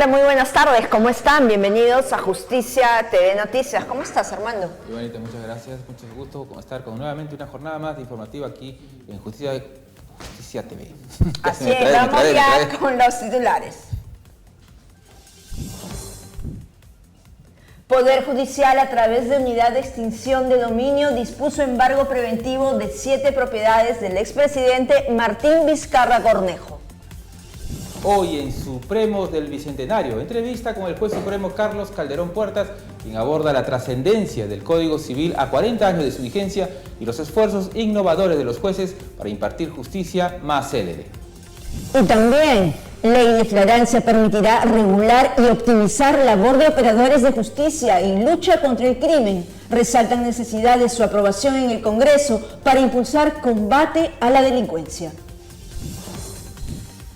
Hola, muy buenas tardes, ¿cómo están? Bienvenidos a Justicia TV Noticias. ¿Cómo estás, Armando? Igualmente, muchas gracias, mucho gusto estar con nuevamente una jornada más de informativa aquí en Justicia TV. Así es, vamos ya con los titulares. Poder Judicial, a través de Unidad de Extinción de Dominio, dispuso embargo preventivo de 7 propiedades del expresidente Martín Vizcarra Cornejo. Hoy en Supremos del Bicentenario, entrevista con el juez supremo Carlos Calderón Puertas, quien aborda la trascendencia del Código Civil a 40 años de su vigencia y los esfuerzos innovadores de los jueces para impartir justicia más célere. Y también, ley de flagrancia permitirá regular y optimizar labor de operadores de justicia y lucha contra el crimen. Resaltan necesidad de su aprobación en el Congreso para impulsar combate a la delincuencia.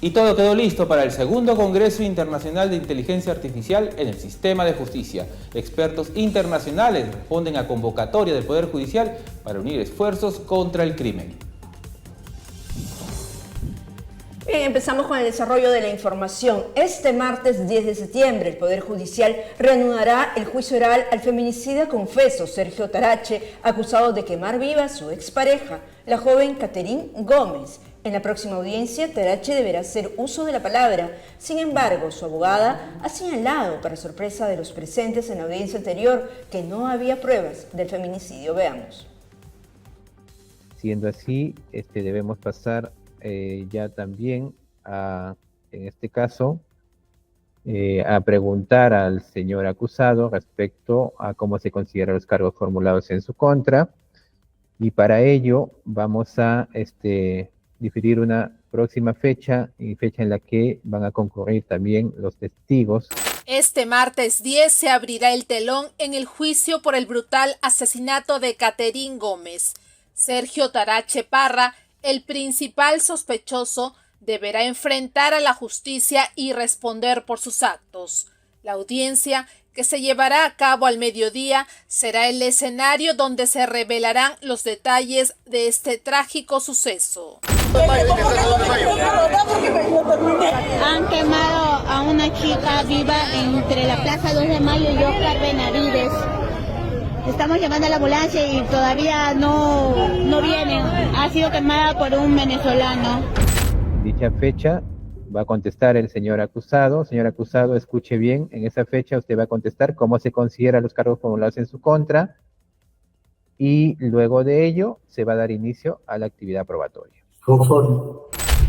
Y todo quedó listo para el segundo Congreso Internacional de Inteligencia Artificial en el Sistema de Justicia. Expertos internacionales responden a convocatoria del Poder Judicial para unir esfuerzos contra el crimen. Bien, empezamos con el desarrollo de la información. Este martes 10 de septiembre, el Poder Judicial reanudará el juicio oral al feminicida confeso Sergio Tarache, acusado de quemar viva a su expareja, la joven Catherine Gómez. En la próxima audiencia, Tarache deberá hacer uso de la palabra. Sin embargo, su abogada ha señalado, para sorpresa de los presentes en la audiencia anterior, que no había pruebas del feminicidio. Veamos. Siendo así, debemos pasar ya también en este caso, a preguntar al señor acusado respecto a cómo se consideran los cargos formulados en su contra. Y para ello vamos a diferir una próxima fecha en la que van a concurrir también los testigos. Este martes 10 se abrirá el telón en el juicio por el brutal asesinato de Catherine Gómez. Sergio Tarache Parra, el principal sospechoso, deberá enfrentar a la justicia y responder por sus actos. La audiencia, que se llevará a cabo al mediodía, será el escenario donde se revelarán los detalles de este trágico suceso. Han quemado a una chica viva entre la Plaza 2 de Mayo y Oscar Benavides. Estamos llamando a la ambulancia y todavía no vienen. Ha sido quemada por un venezolano. Dicha fecha va a contestar el señor acusado. Señor acusado, escuche bien, en esa fecha usted va a contestar cómo se consideran los cargos formulados en su contra y luego de ello se va a dar inicio a la actividad probatoria.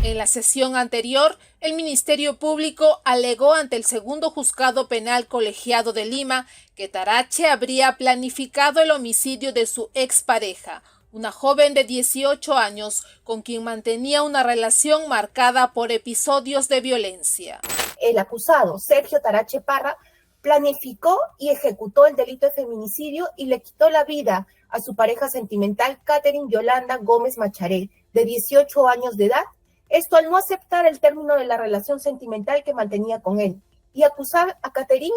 En la sesión anterior, el Ministerio Público alegó ante el segundo juzgado penal colegiado de Lima que Tarache habría planificado el homicidio de su expareja, una joven de 18 años con quien mantenía una relación marcada por episodios de violencia. El acusado, Sergio Tarache Parra, planificó y ejecutó el delito de feminicidio y le quitó la vida a su pareja sentimental, Catherine Yolanda Gómez Macharé, de 18 años de edad, esto al no aceptar el término de la relación sentimental que mantenía con él, y acusar a Catherine,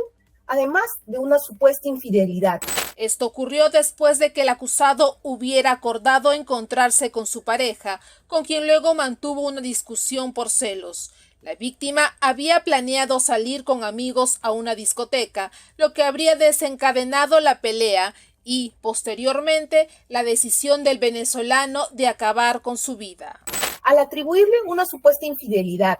además de una supuesta infidelidad. Esto ocurrió después de que el acusado hubiera acordado encontrarse con su pareja, con quien luego mantuvo una discusión por celos. La víctima había planeado salir con amigos a una discoteca, lo que habría desencadenado la pelea y, posteriormente, la decisión del venezolano de acabar con su vida. Al atribuirle una supuesta infidelidad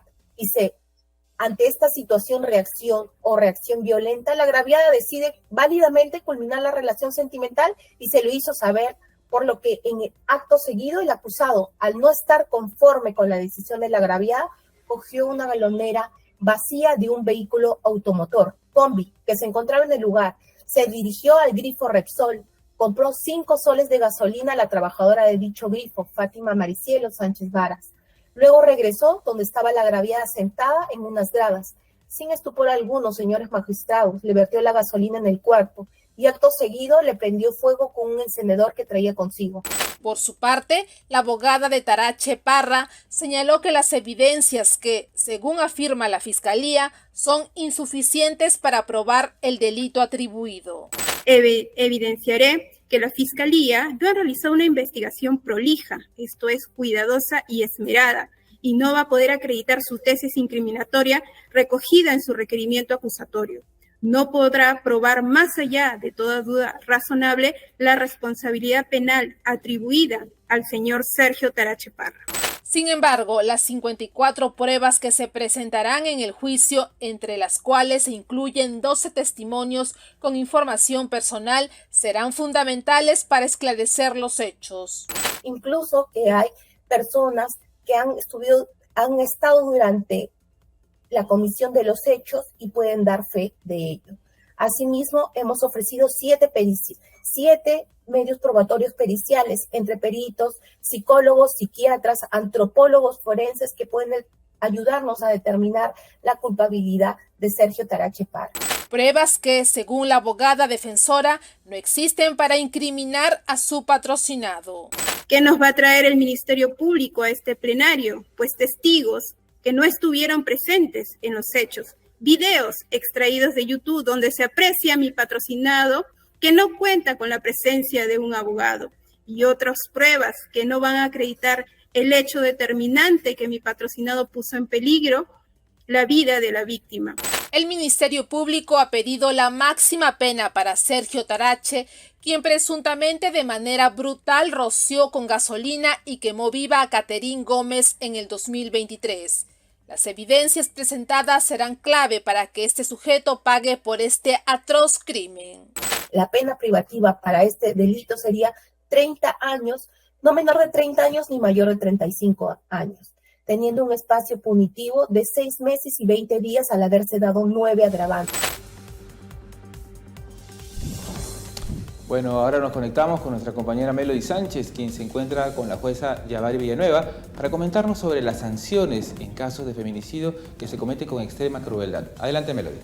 ante esta situación reacción violenta, la agraviada decide válidamente culminar la relación sentimental y se lo hizo saber, por lo que en el acto seguido el acusado, al no estar conforme con la decisión de la agraviada, cogió una galonera vacía de un vehículo automotor, combi, que se encontraba en el lugar, se dirigió al grifo Repsol, compró 5 soles de gasolina a la trabajadora de dicho grifo, Fátima Maricielo Sánchez Varas. Luego regresó donde estaba la agraviada sentada en unas gradas. Sin estupor alguno, señores magistrados, le vertió la gasolina en el cuerpo y acto seguido le prendió fuego con un encendedor que traía consigo. Por su parte, la abogada de Tarache Parra señaló que las evidencias que, según afirma la Fiscalía, son insuficientes para probar el delito atribuido. Evidenciaré que la Fiscalía no ha realizado una investigación prolija, esto es, cuidadosa y esmerada, y no va a poder acreditar su tesis incriminatoria recogida en su requerimiento acusatorio. No podrá probar más allá de toda duda razonable la responsabilidad penal atribuida al señor Sergio Tarache Parra. Sin embargo, las 54 pruebas que se presentarán en el juicio, entre las cuales se incluyen 12 testimonios con información personal, serán fundamentales para esclarecer los hechos. Incluso que hay personas que han estado durante la comisión de los hechos y pueden dar fe de ello. Asimismo, hemos ofrecido 7 medios probatorios periciales entre peritos, psicólogos, psiquiatras, antropólogos forenses que pueden ayudarnos a determinar la culpabilidad de Sergio Tarache Parra. Pruebas que, según la abogada defensora, no existen para incriminar a su patrocinado. ¿Qué nos va a traer el Ministerio Público a este plenario? Pues testigos que no estuvieron presentes en los hechos. Videos extraídos de YouTube donde se aprecia a mi patrocinado que no cuenta con la presencia de un abogado y otras pruebas que no van a acreditar el hecho determinante que mi patrocinado puso en peligro la vida de la víctima. El Ministerio Público ha pedido la máxima pena para Sergio Tarache, quien presuntamente de manera brutal roció con gasolina y quemó viva a Caterín Gómez en el 2023. Las evidencias presentadas serán clave para que este sujeto pague por este atroz crimen. La pena privativa para este delito sería 30 años, no menor de 30 años ni mayor de 35 años, teniendo un espacio punitivo de 6 meses y 20 días al haberse dado 9 agravantes. Bueno, ahora nos conectamos con nuestra compañera Melody Sánchez, quien se encuentra con la jueza Yabari Villanueva para comentarnos sobre las sanciones en casos de feminicidio que se cometen con extrema crueldad. Adelante, Melody.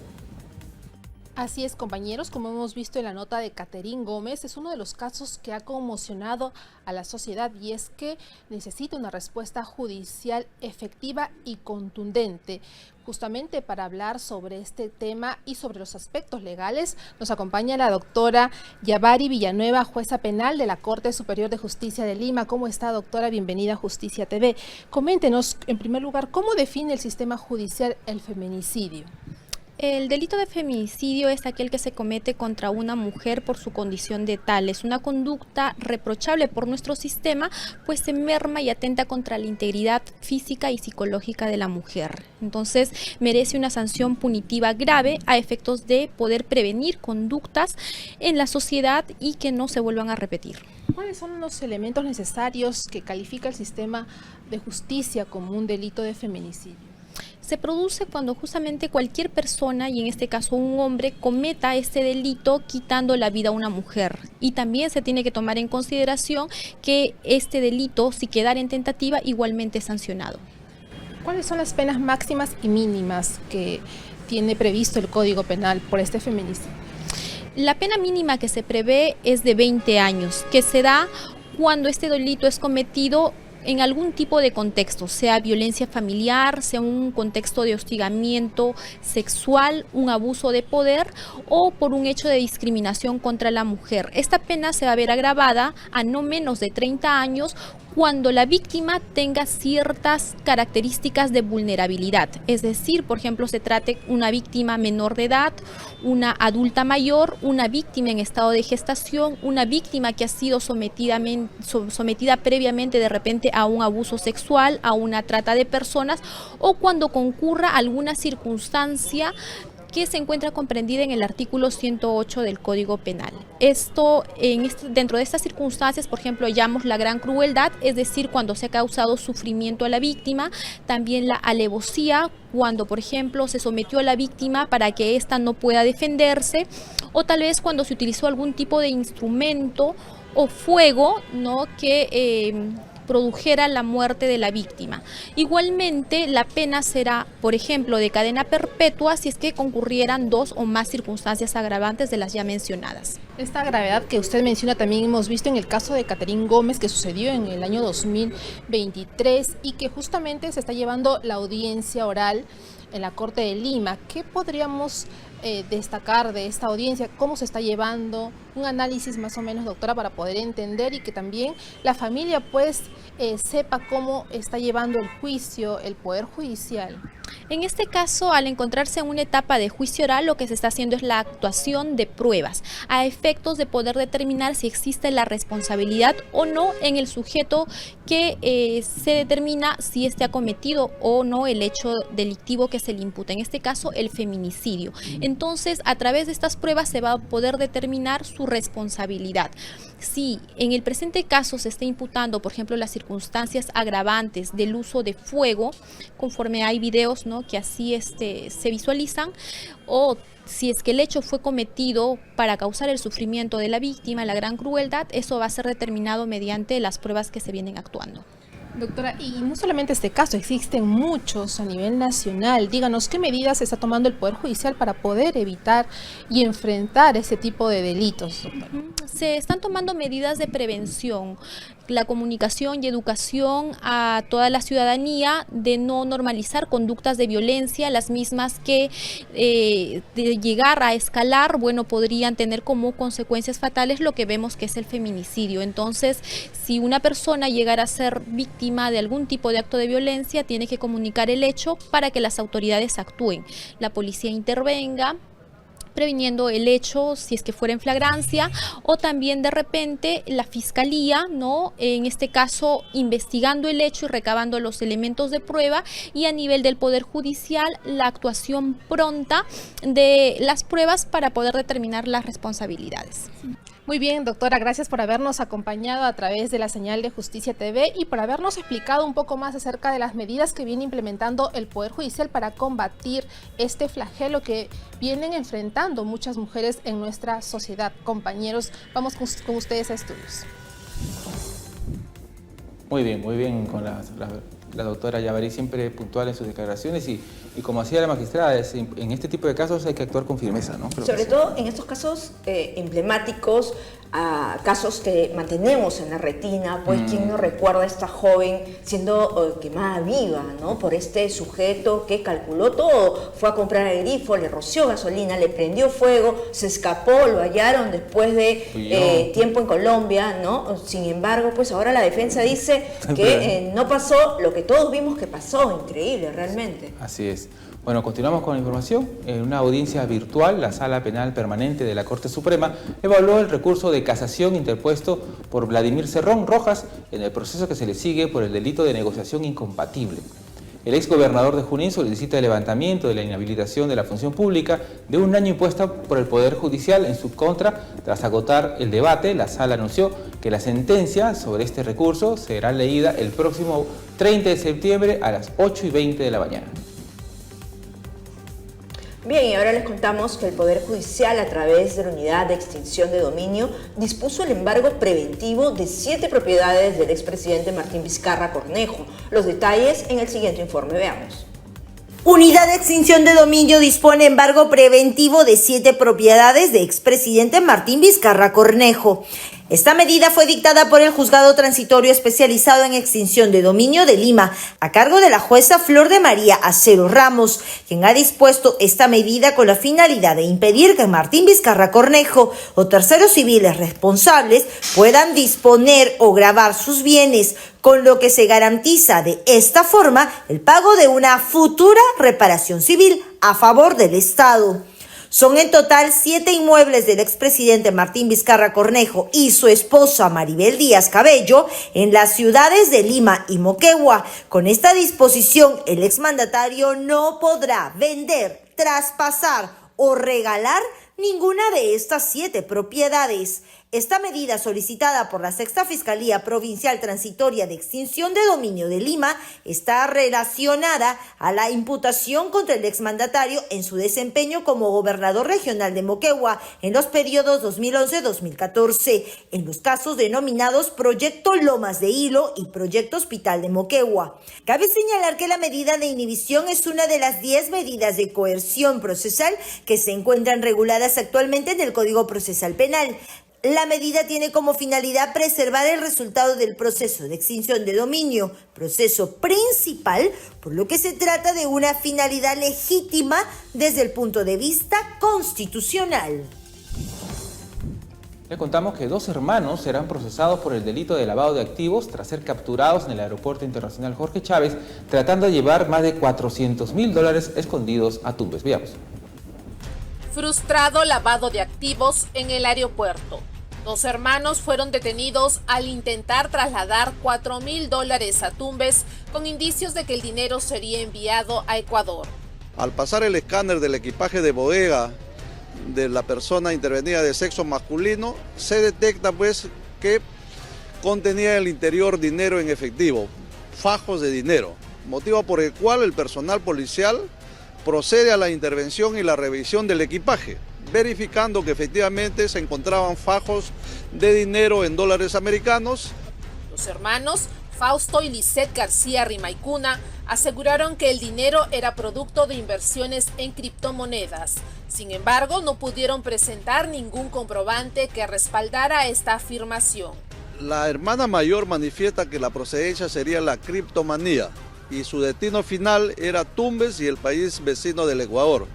Así es, compañeros, como hemos visto en la nota de Caterín Gómez, es uno de los casos que ha conmocionado a la sociedad y es que necesita una respuesta judicial efectiva y contundente. Justamente para hablar sobre este tema y sobre los aspectos legales, nos acompaña la doctora Yabari Villanueva, jueza penal de la Corte Superior de Justicia de Lima. ¿Cómo está, doctora? Bienvenida a Justicia TV. Coméntenos, en primer lugar, ¿cómo define el sistema judicial el feminicidio? El delito de feminicidio es aquel que se comete contra una mujer por su condición de tal. Es una conducta reprochable por nuestro sistema, pues se merma y atenta contra la integridad física y psicológica de la mujer. Entonces, merece una sanción punitiva grave a efectos de poder prevenir conductas en la sociedad y que no se vuelvan a repetir. ¿Cuáles son los elementos necesarios que califica el sistema de justicia como un delito de feminicidio? Se produce cuando justamente cualquier persona, y en este caso un hombre, cometa este delito quitando la vida a una mujer. Y también se tiene que tomar en consideración que este delito, si quedara en tentativa, igualmente es sancionado. ¿Cuáles son las penas máximas y mínimas que tiene previsto el Código Penal por este feminicidio? La pena mínima que se prevé es de 20 años, que se da cuando este delito es cometido en algún tipo de contexto, sea violencia familiar, sea un contexto de hostigamiento sexual, un abuso de poder o por un hecho de discriminación contra la mujer. Esta pena se va a ver agravada a no menos de 30 años cuando la víctima tenga ciertas características de vulnerabilidad, es decir, por ejemplo, se trate una víctima menor de edad, una adulta mayor, una víctima en estado de gestación, una víctima que ha sido sometida previamente de repente a un abuso sexual, a una trata de personas o cuando concurra alguna circunstancia que se encuentra comprendida en el artículo 108 del Código Penal. Dentro de estas circunstancias, por ejemplo, llamamos la gran crueldad, es decir, cuando se ha causado sufrimiento a la víctima, también la alevosía, cuando, por ejemplo, se sometió a la víctima para que ésta no pueda defenderse, o tal vez cuando se utilizó algún tipo de instrumento o fuego, ¿no?, que produjera la muerte de la víctima. Igualmente, la pena será, por ejemplo, de cadena perpetua si es que concurrieran 2 o más circunstancias agravantes de las ya mencionadas. Esta gravedad que usted menciona también hemos visto en el caso de Caterín Gómez, que sucedió en el año 2023 y que justamente se está llevando la audiencia oral en la Corte de Lima. ¿Qué podríamos destacar de esta audiencia? ¿Cómo se está llevando? Un análisis más o menos, doctora, para poder entender y que también la familia pues sepa cómo está llevando el juicio, el Poder Judicial. En este caso, al encontrarse en una etapa de juicio oral, lo que se está haciendo es la actuación de pruebas, a efectos de poder determinar si existe la responsabilidad o no en el sujeto que se determina si ha cometido o no el hecho delictivo que se le imputa, en este caso el feminicidio. Entonces, a través de estas pruebas se va a poder determinar su responsabilidad. Si en el presente caso se está imputando, por ejemplo, las circunstancias agravantes del uso de fuego, conforme hay videos, ¿no?, que así se visualizan, o si es que el hecho fue cometido para causar el sufrimiento de la víctima, la gran crueldad, eso va a ser determinado mediante las pruebas que se vienen actuando. Doctora, y no solamente este caso, existen muchos a nivel nacional. Díganos, ¿qué medidas está tomando el Poder Judicial para poder evitar y enfrentar ese tipo de delitos, doctora? Se están tomando medidas de prevención, la comunicación y educación a toda la ciudadanía de no normalizar conductas de violencia, las mismas que de llegar a escalar, bueno, podrían tener como consecuencias fatales lo que vemos que es el feminicidio. Entonces, si una persona llegara a ser víctima de algún tipo de acto de violencia, tiene que comunicar el hecho para que las autoridades actúen, la policía intervenga, previniendo el hecho si es que fuera en flagrancia, o también de repente la fiscalía, ¿no?, en este caso investigando el hecho y recabando los elementos de prueba, y a nivel del Poder Judicial la actuación pronta de las pruebas para poder determinar las responsabilidades. Muy bien, doctora, gracias por habernos acompañado a través de la señal de Justicia TV y por habernos explicado un poco más acerca de las medidas que viene implementando el Poder Judicial para combatir este flagelo que vienen enfrentando muchas mujeres en nuestra sociedad. Compañeros, vamos con ustedes a estudios. Muy bien con la doctora Yavarí, siempre puntual en sus declaraciones y como hacía la magistrada, en este tipo de casos hay que actuar con firmeza, ¿no? Sobre todo en estos casos emblemáticos, casos que mantenemos en la retina, pues quién no recuerda a esta joven siendo quemada viva, ¿no?, por este sujeto que calculó todo, fue a comprar el grifo, le roció gasolina, le prendió fuego, se escapó, lo hallaron después de tiempo en Colombia, ¿no? Sin embargo, pues ahora la defensa dice que no pasó lo que todos vimos que pasó. Increíble, realmente. Así es. Bueno, continuamos con la información. En una audiencia virtual, la Sala Penal Permanente de la Corte Suprema evaluó el recurso de casación interpuesto por Vladimir Cerrón Rojas en el proceso que se le sigue por el delito de negociación incompatible. El exgobernador de Junín solicita el levantamiento de la inhabilitación de la función pública de un año impuesta por el Poder Judicial en su contra. Tras agotar el debate, la Sala anunció que la sentencia sobre este recurso será leída el próximo 30 de septiembre a las 8:20 de la mañana. Bien, y ahora les contamos que el Poder Judicial, a través de la Unidad de Extinción de Dominio, dispuso el embargo preventivo de 7 propiedades del expresidente Martín Vizcarra Cornejo. Los detalles en el siguiente informe, veamos. Unidad de Extinción de Dominio dispone embargo preventivo de 7 propiedades de expresidente Martín Vizcarra Cornejo. Esta medida fue dictada por el Juzgado Transitorio Especializado en Extinción de Dominio de Lima, a cargo de la jueza Flor de María Acero Ramos, quien ha dispuesto esta medida con la finalidad de impedir que Martín Vizcarra Cornejo o terceros civiles responsables puedan disponer o gravar sus bienes, con lo que se garantiza de esta forma el pago de una futura reparación civil a favor del Estado. Son en total 7 inmuebles del expresidente Martín Vizcarra Cornejo y su esposa Maribel Díaz Cabello en las ciudades de Lima y Moquegua. Con esta disposición, el exmandatario no podrá vender, traspasar o regalar ninguna de estas 7 propiedades. Esta medida, solicitada por la Sexta Fiscalía Provincial Transitoria de Extinción de Dominio de Lima, está relacionada a la imputación contra el exmandatario en su desempeño como gobernador regional de Moquegua en los periodos 2011-2014, en los casos denominados Proyecto Lomas de Hilo y Proyecto Hospital de Moquegua. Cabe señalar que la medida de inhibición es una de las 10 medidas de coerción procesal que se encuentran reguladas actualmente en el Código Procesal Penal. La medida tiene como finalidad preservar el resultado del proceso de extinción de dominio, proceso principal, por lo que se trata de una finalidad legítima desde el punto de vista constitucional. Le contamos que 2 hermanos serán procesados por el delito de lavado de activos tras ser capturados en el Aeropuerto Internacional Jorge Chávez, tratando de llevar más de $400.000 escondidos a Tumbes. Veamos. Frustrado lavado de activos en el aeropuerto. 2 hermanos fueron detenidos al intentar trasladar $4.000 a Tumbes con indicios de que el dinero sería enviado a Ecuador. Al pasar el escáner del equipaje de bodega de la persona intervenida de sexo masculino, se detecta pues que contenía en el interior dinero en efectivo, fajos de dinero, motivo por el cual el personal policial procede a la intervención y la revisión del equipaje, verificando que efectivamente se encontraban fajos de dinero en dólares americanos. Los hermanos Fausto y Lisette García Rimaicuna aseguraron que el dinero era producto de inversiones en criptomonedas. Sin embargo, no pudieron presentar ningún comprobante que respaldara esta afirmación. La hermana mayor manifiesta que la procedencia sería la criptomanía y su destino final era Tumbes y el país vecino del Ecuador.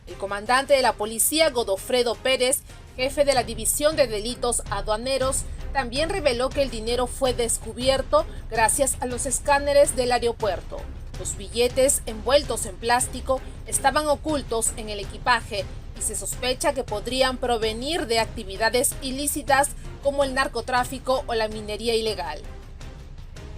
El comandante de la policía, Godofredo Pérez, jefe de la División de Delitos Aduaneros, también reveló que el dinero fue descubierto gracias a los escáneres del aeropuerto. Los billetes envueltos en plástico estaban ocultos en el equipaje y se sospecha que podrían provenir de actividades ilícitas como el narcotráfico o la minería ilegal.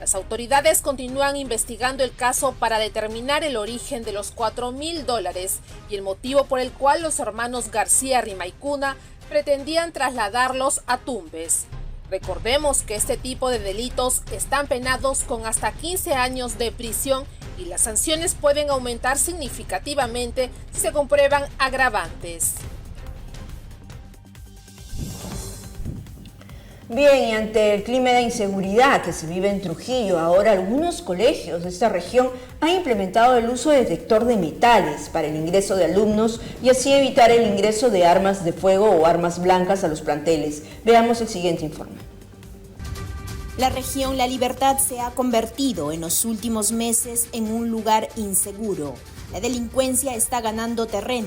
Las autoridades continúan investigando el caso para determinar el origen de los $4.000 y el motivo por el cual los hermanos García Rimaicuna pretendían trasladarlos a Tumbes. Recordemos que este tipo de delitos están penados con hasta 15 años de prisión y las sanciones pueden aumentar significativamente si se comprueban agravantes. Bien, y ante el clima de inseguridad que se vive en Trujillo, ahora algunos colegios de esta región han implementado el uso de detector de metales para el ingreso de alumnos y así evitar el ingreso de armas de fuego o armas blancas a los planteles. Veamos el siguiente informe. La región La Libertad se ha convertido en los últimos meses en un lugar inseguro. La delincuencia está ganando terreno.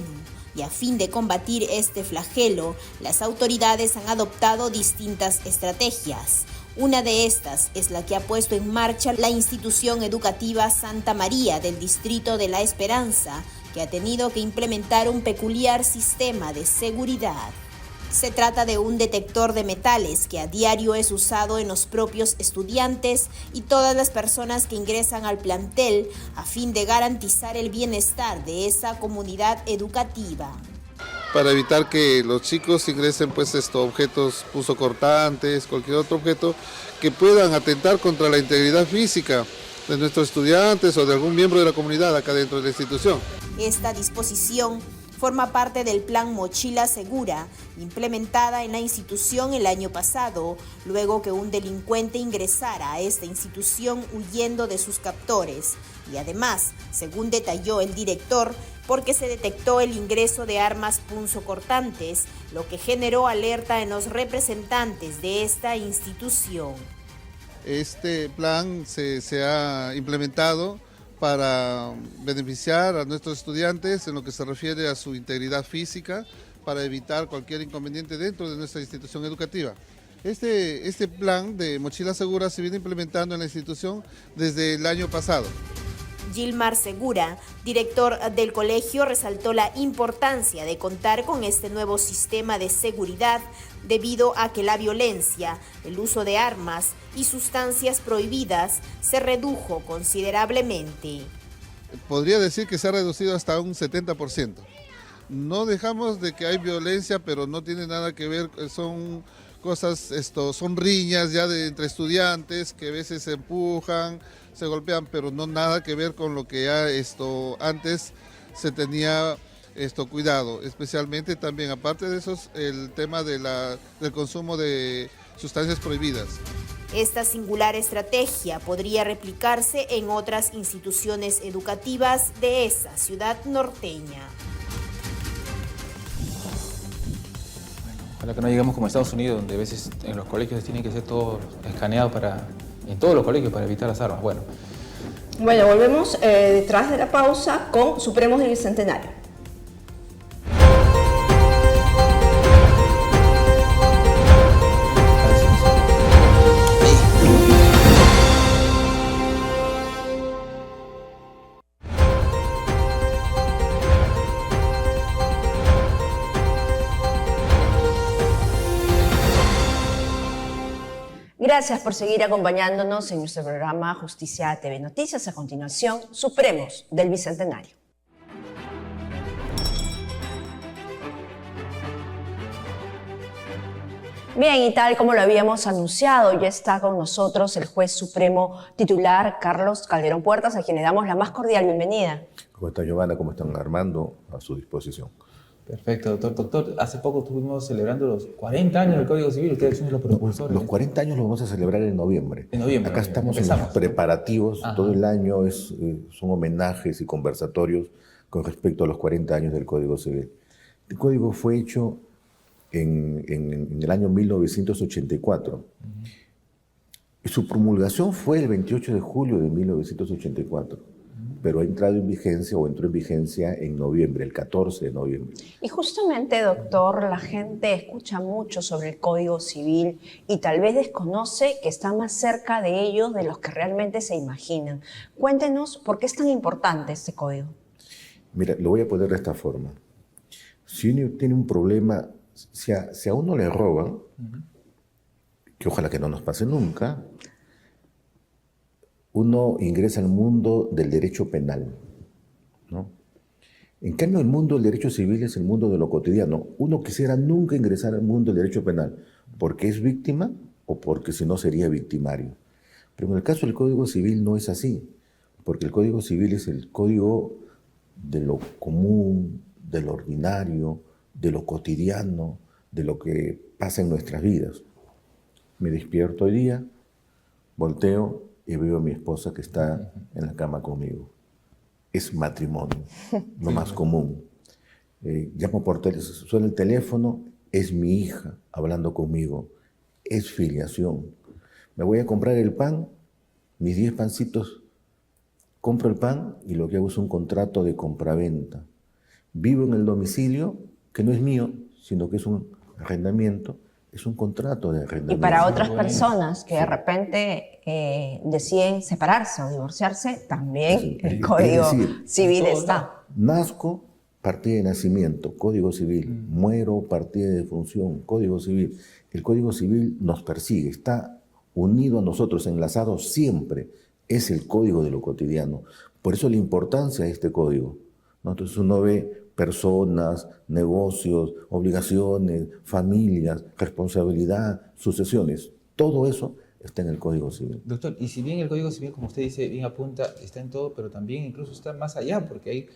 Y a fin de combatir este flagelo, las autoridades han adoptado distintas estrategias. Una de estas es la que ha puesto en marcha la institución educativa Santa María del Distrito de La Esperanza, que ha tenido que implementar un peculiar sistema de seguridad. Se trata de un detector de metales que a diario es usado en los propios estudiantes y todas las personas que ingresan al plantel a fin de garantizar el bienestar de esa comunidad educativa. Para evitar que los chicos ingresen objetos punzocortantes, cualquier otro objeto que puedan atentar contra la integridad física de nuestros estudiantes o de algún miembro de la comunidad acá dentro de la institución. Esta disposición forma parte del plan Mochila Segura, implementada en la institución el año pasado, luego que un delincuente ingresara a esta institución huyendo de sus captores. Y además, según detalló el director, porque se detectó el ingreso de armas punzocortantes, lo que generó alerta en los representantes de esta institución. Este plan se ha implementado para beneficiar a nuestros estudiantes en lo que se refiere a su integridad física, para evitar cualquier inconveniente dentro de nuestra institución educativa. Este plan de Mochila Segura se viene implementando en la institución desde el año pasado. Gilmar Segura, director del colegio, resaltó la importancia de contar con este nuevo sistema de seguridad debido a que la violencia, el uso de armas y sustancias prohibidas se redujo considerablemente. Podría decir que se ha reducido hasta un 70%. No dejamos de que hay violencia, pero no tiene nada que ver, son cosas, son riñas ya entre estudiantes que a veces se empujan, se golpean, pero no nada que ver con lo que ya antes se tenía cuidado, especialmente también, aparte de eso, el tema del consumo de sustancias prohibidas. Esta singular estrategia podría replicarse en otras instituciones educativas de esa ciudad norteña. Ojalá que no llegamos como Estados Unidos, donde a veces en los colegios tienen que ser todo escaneado en todos los colegios para evitar las armas. Bueno, volvemos detrás de la pausa con Supremos del Bicentenario. Gracias por seguir acompañándonos en nuestro programa Justicia TV Noticias. A continuación, Supremos del Bicentenario. Bien, y tal como lo habíamos anunciado, ya está con nosotros el juez supremo titular Carlos Calderón Puertas, a quien le damos la más cordial bienvenida. ¿Cómo está Giovanna? ¿Cómo están Armando? A su disposición. Perfecto, doctor. Doctor, hace poco estuvimos celebrando los 40 años del Código Civil. Ustedes son los propulsores. Los 40 años los vamos a celebrar en noviembre. En noviembre. Acá estamos en los preparativos. Ajá. Todo el año son homenajes y conversatorios con respecto a los 40 años del Código Civil. El Código fue hecho en el año 1984. Uh-huh. Su promulgación fue el 28 de julio de 1984. Pero ha entrado en vigencia o entró en vigencia en noviembre, el 14 de noviembre. Y justamente, doctor, la gente escucha mucho sobre el Código Civil y tal vez desconoce que está más cerca de ellos de los que realmente se imaginan. Cuéntenos por qué es tan importante este código. Mira, lo voy a poner de esta forma. Si uno tiene un problema, si a uno le roban, que ojalá que no nos pase nunca, uno ingresa al mundo del derecho penal, ¿no? En cambio, el mundo del derecho civil es el mundo de lo cotidiano. Uno quisiera nunca ingresar al mundo del derecho penal, porque es víctima o porque si no sería victimario. Pero en el caso del Código Civil no es así, porque el Código Civil es el código de lo común, de lo ordinario, de lo cotidiano, de lo que pasa en nuestras vidas. Me despierto hoy día, volteo y veo a mi esposa que está en la cama conmigo. Es matrimonio, lo más común. Llamo por teléfono, suena el teléfono, es mi hija hablando conmigo. Es filiación. Me voy a comprar el pan, mis 10 pancitos, compro el pan y lo que hago es un contrato de compraventa. Vivo en el domicilio, que no es mío, sino que es un arrendamiento. Es un contrato de arrendamiento. Y para otras personas que de repente deciden separarse o divorciarse, también el Código Civil está. Nazco, partida de nacimiento, Código Civil. Muero, partida de defunción, Código Civil. El Código Civil nos persigue, está unido a nosotros, enlazado siempre. Es el código de lo cotidiano. Por eso la importancia de este código, ¿no? Entonces uno ve personas, negocios, obligaciones, familias, responsabilidad, sucesiones. Todo eso está en el Código Civil. Doctor, y si bien el Código Civil, como usted dice, bien apunta, está en todo, pero también incluso está más allá, porque hay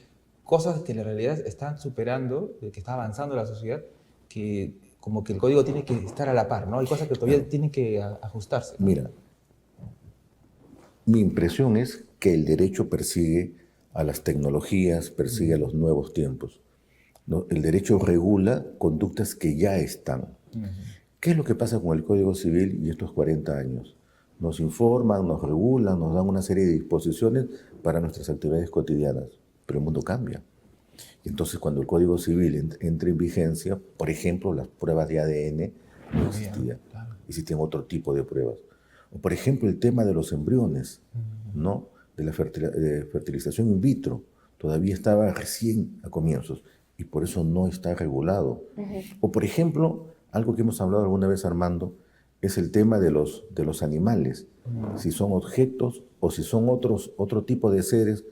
cosas que en la realidad están superando, que está avanzando la sociedad, que como que el Código tiene que estar a la par, ¿no? Hay cosas que todavía tienen que ajustarse. Mira, mi impresión es que el derecho persigue a las tecnologías, persigue a los nuevos tiempos. ¿No? El derecho regula conductas que ya están. ¿Qué es lo que pasa con el Código Civil y estos 40 años? Nos informan, nos regulan, nos dan una serie de disposiciones para nuestras actividades cotidianas, pero el mundo cambia. Entonces, cuando el Código Civil entra en vigencia, por ejemplo, las pruebas de ADN no existían, existían otro tipo de pruebas. O, por ejemplo, el tema de los embriones, ¿no? De la fertilización in vitro, todavía estaba recién a comienzos y por eso no está regulado. O, por ejemplo, algo que hemos hablado alguna vez, Armando, es el tema de los animales. Si son objetos o si son otro tipo de seres,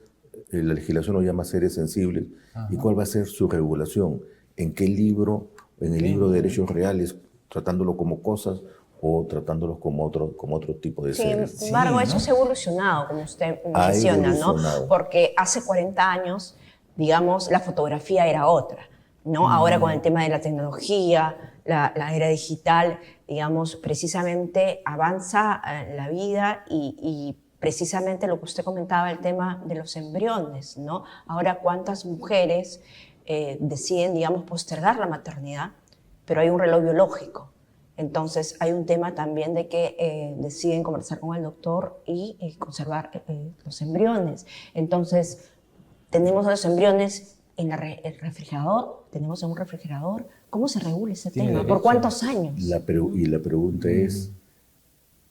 la legislación lo llama seres sensibles. ¿Y cuál va a ser su regulación? ¿En qué libro? ¿En el libro de derechos reales, tratándolo como cosas o tratándolos como otro tipo de seres? Sin embargo, eso se ha evolucionado, como usted menciona, ¿no? Porque hace 40 años, digamos, la fotografía era otra, ¿no? Ahora con el tema de la tecnología, la era digital, digamos, precisamente avanza la vida y precisamente lo que usted comentaba, el tema de los embriones, ¿no? Ahora, ¿cuántas mujeres deciden, digamos, postergar la maternidad pero hay un reloj biológico. Entonces hay un tema también de que deciden conversar con el doctor y conservar los embriones. Entonces tenemos los embriones en el refrigerador, tenemos en un refrigerador. ¿Cómo se regula ese tema? ¿Por cuántos años? Y la pregunta es,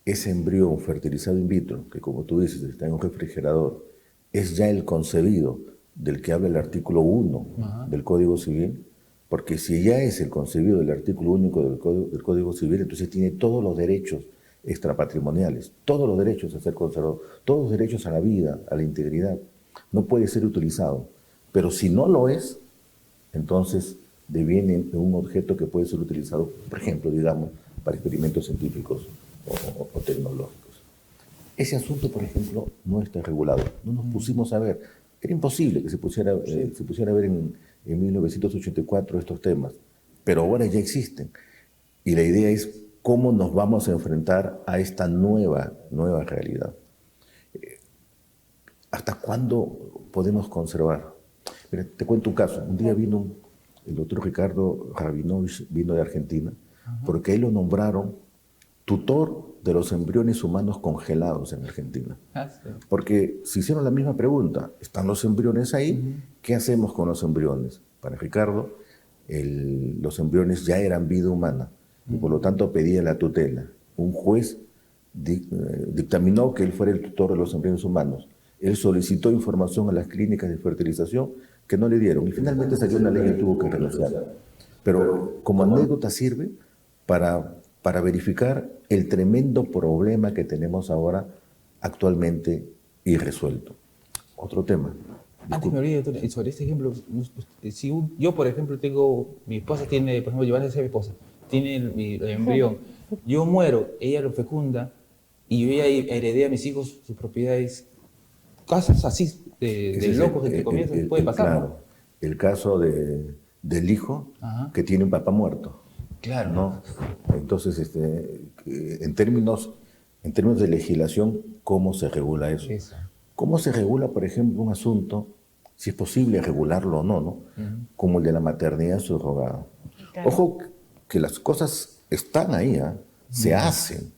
ese embrión fertilizado in vitro, que como tú dices está en un refrigerador, ¿es ya el concebido del que habla el artículo 1 del Código Civil? Porque si ya es el concebido del artículo único del Código Civil, entonces tiene todos los derechos extrapatrimoniales, todos los derechos a ser conservado, todos los derechos a la vida, a la integridad. No puede ser utilizado. Pero si no lo es, entonces deviene un objeto que puede ser utilizado, por ejemplo, digamos, para experimentos científicos o tecnológicos. Ese asunto, por ejemplo, no está regulado. No nos pusimos a ver. Era imposible que se pusiera a ver en 1984 estos temas, pero ahora ya existen. Y la idea es cómo nos vamos a enfrentar a esta nueva realidad. ¿Hasta cuándo podemos conservar? Mira, te cuento un caso. Un día vino el doctor Ricardo Rabinovich, vino de Argentina, porque él lo nombraron tutor de los embriones humanos congelados en Argentina. Porque se hicieron la misma pregunta. ¿Están los embriones ahí? ¿Qué hacemos con los embriones? Para Ricardo, los embriones ya eran vida humana y por lo tanto pedía la tutela. Un juez dictaminó que él fuera el tutor de los embriones humanos. Él solicitó información a las clínicas de fertilización que no le dieron y finalmente salió una ley y tuvo que renunciar. Pero como anécdota sirve para verificar el tremendo problema que tenemos ahora actualmente irresuelto. Otro tema. Antes me olvidé, doctor, sobre este ejemplo, si yo, por ejemplo, mi esposa tiene, por ejemplo, llevarse a mi esposa, tiene el embrión, yo muero, ella lo fecunda y yo ya heredé a mis hijos sus propiedades, casos así de locos que comienzan, puede pasar, claro, ¿no? El caso del hijo que tiene un papá muerto. Claro. ¿No? Entonces, en términos de legislación, ¿cómo se regula eso? ¿Cómo se regula, por ejemplo, un asunto, si es posible regularlo o no, como el de la maternidad subrogada? Claro. Ojo que las cosas están ahí, se hacen,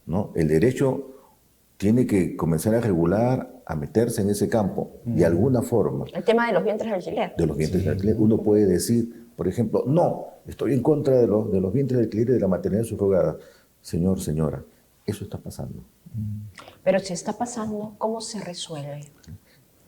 ¿no? El derecho tiene que comenzar a regular, a meterse en ese campo, de alguna forma. El tema de los vientres de alquiler. De los vientres de alquiler. Uno puede decir, por ejemplo, no, estoy en contra de los vientres de alquiler y de la maternidad subrogada. Señor, señora, eso está pasando. Pero si está pasando, ¿cómo se resuelve?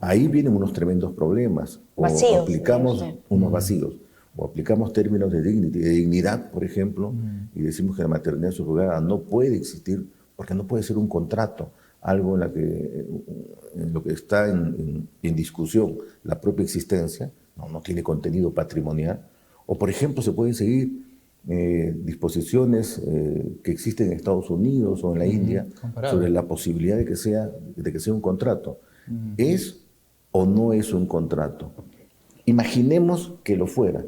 Ahí vienen unos tremendos problemas. Vacíos. O aplicamos unos vacíos. O aplicamos términos de dignidad, por ejemplo, y decimos que la maternidad subrogada no puede existir porque no puede ser un contrato, algo en lo que está en discusión la propia existencia, no tiene contenido patrimonial. O, por ejemplo, se pueden seguir disposiciones que existen en Estados Unidos o en la India sobre la posibilidad de que sea un contrato. ¿Es o no es un contrato? Imaginemos que lo fuera.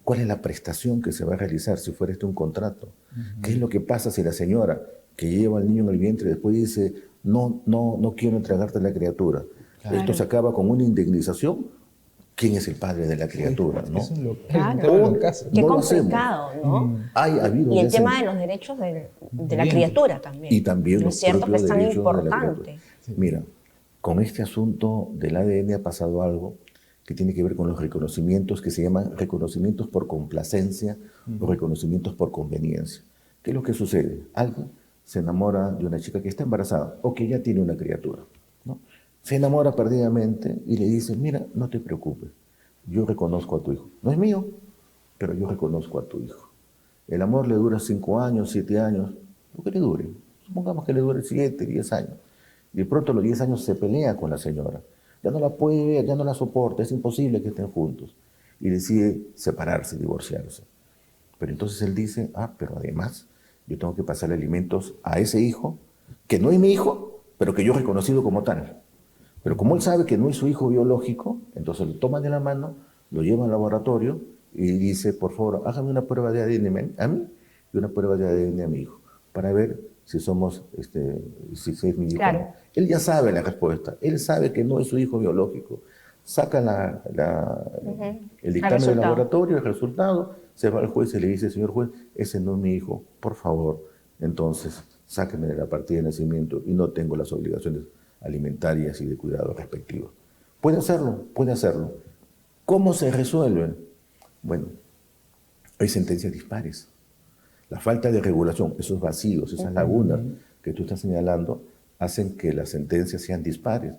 ¿Cuál es la prestación que se va a realizar si fuera un contrato? ¿Qué es lo que pasa si la señora que lleva al niño en el vientre después dice no quiero entregarte la criatura? Claro. Esto se acaba con una indemnización. ¿Quién es el padre de la criatura? ¿No? Claro. Qué complicado, ¿no? Y el tema de los derechos de la criatura también. Y también los propios derechos de la criatura. Es tan importante. Mira, con este asunto del ADN ha pasado algo que tiene que ver con los reconocimientos que se llaman reconocimientos por complacencia o reconocimientos por conveniencia. ¿Qué es lo que sucede? Alguien se enamora de una chica que está embarazada o que ya tiene una criatura, ¿no? Se enamora perdidamente y le dice, mira, no te preocupes, yo reconozco a tu hijo. No es mío, pero yo reconozco a tu hijo. El amor le dura 5 años, 7 años, lo que le dure. Supongamos que le dure 7, 10 años. Y de pronto a los 10 años se pelea con la señora. Ya no la puede ver, ya no la soporta, es imposible que estén juntos. Y decide separarse, divorciarse. Pero entonces él dice, pero además yo tengo que pasarle alimentos a ese hijo, que no es mi hijo, pero que yo he reconocido como tal. Pero como él sabe que no es su hijo biológico, entonces lo toma de la mano, lo lleva al laboratorio y dice, por favor, hágame una prueba de ADN a mí y una prueba de ADN a mi hijo, para ver si si es mi hijo. Claro. Él ya sabe la respuesta, él sabe que no es su hijo biológico, sacan el dictamen del laboratorio, el resultado, se va al juez y le dice, señor juez, ese no es mi hijo, por favor, entonces sáqueme de la partida de nacimiento y no tengo las obligaciones alimentarias y de cuidado respectivos. Puede hacerlo, puede hacerlo. ¿Cómo se resuelven? Bueno, hay sentencias dispares. La falta de regulación, esos vacíos, esas lagunas que tú estás señalando, hacen que las sentencias sean dispares.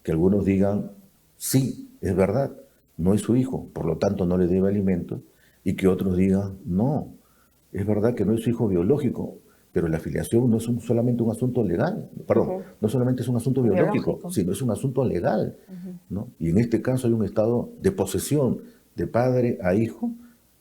Que algunos digan, sí, es verdad, no es su hijo, por lo tanto no le debe alimentos, y que otros digan, no, es verdad que no es su hijo biológico, pero la filiación no es solamente un asunto legal, perdón, no solamente es un asunto biológico, sino es un asunto legal, ¿no? Y en este caso hay un estado de posesión de padre a hijo,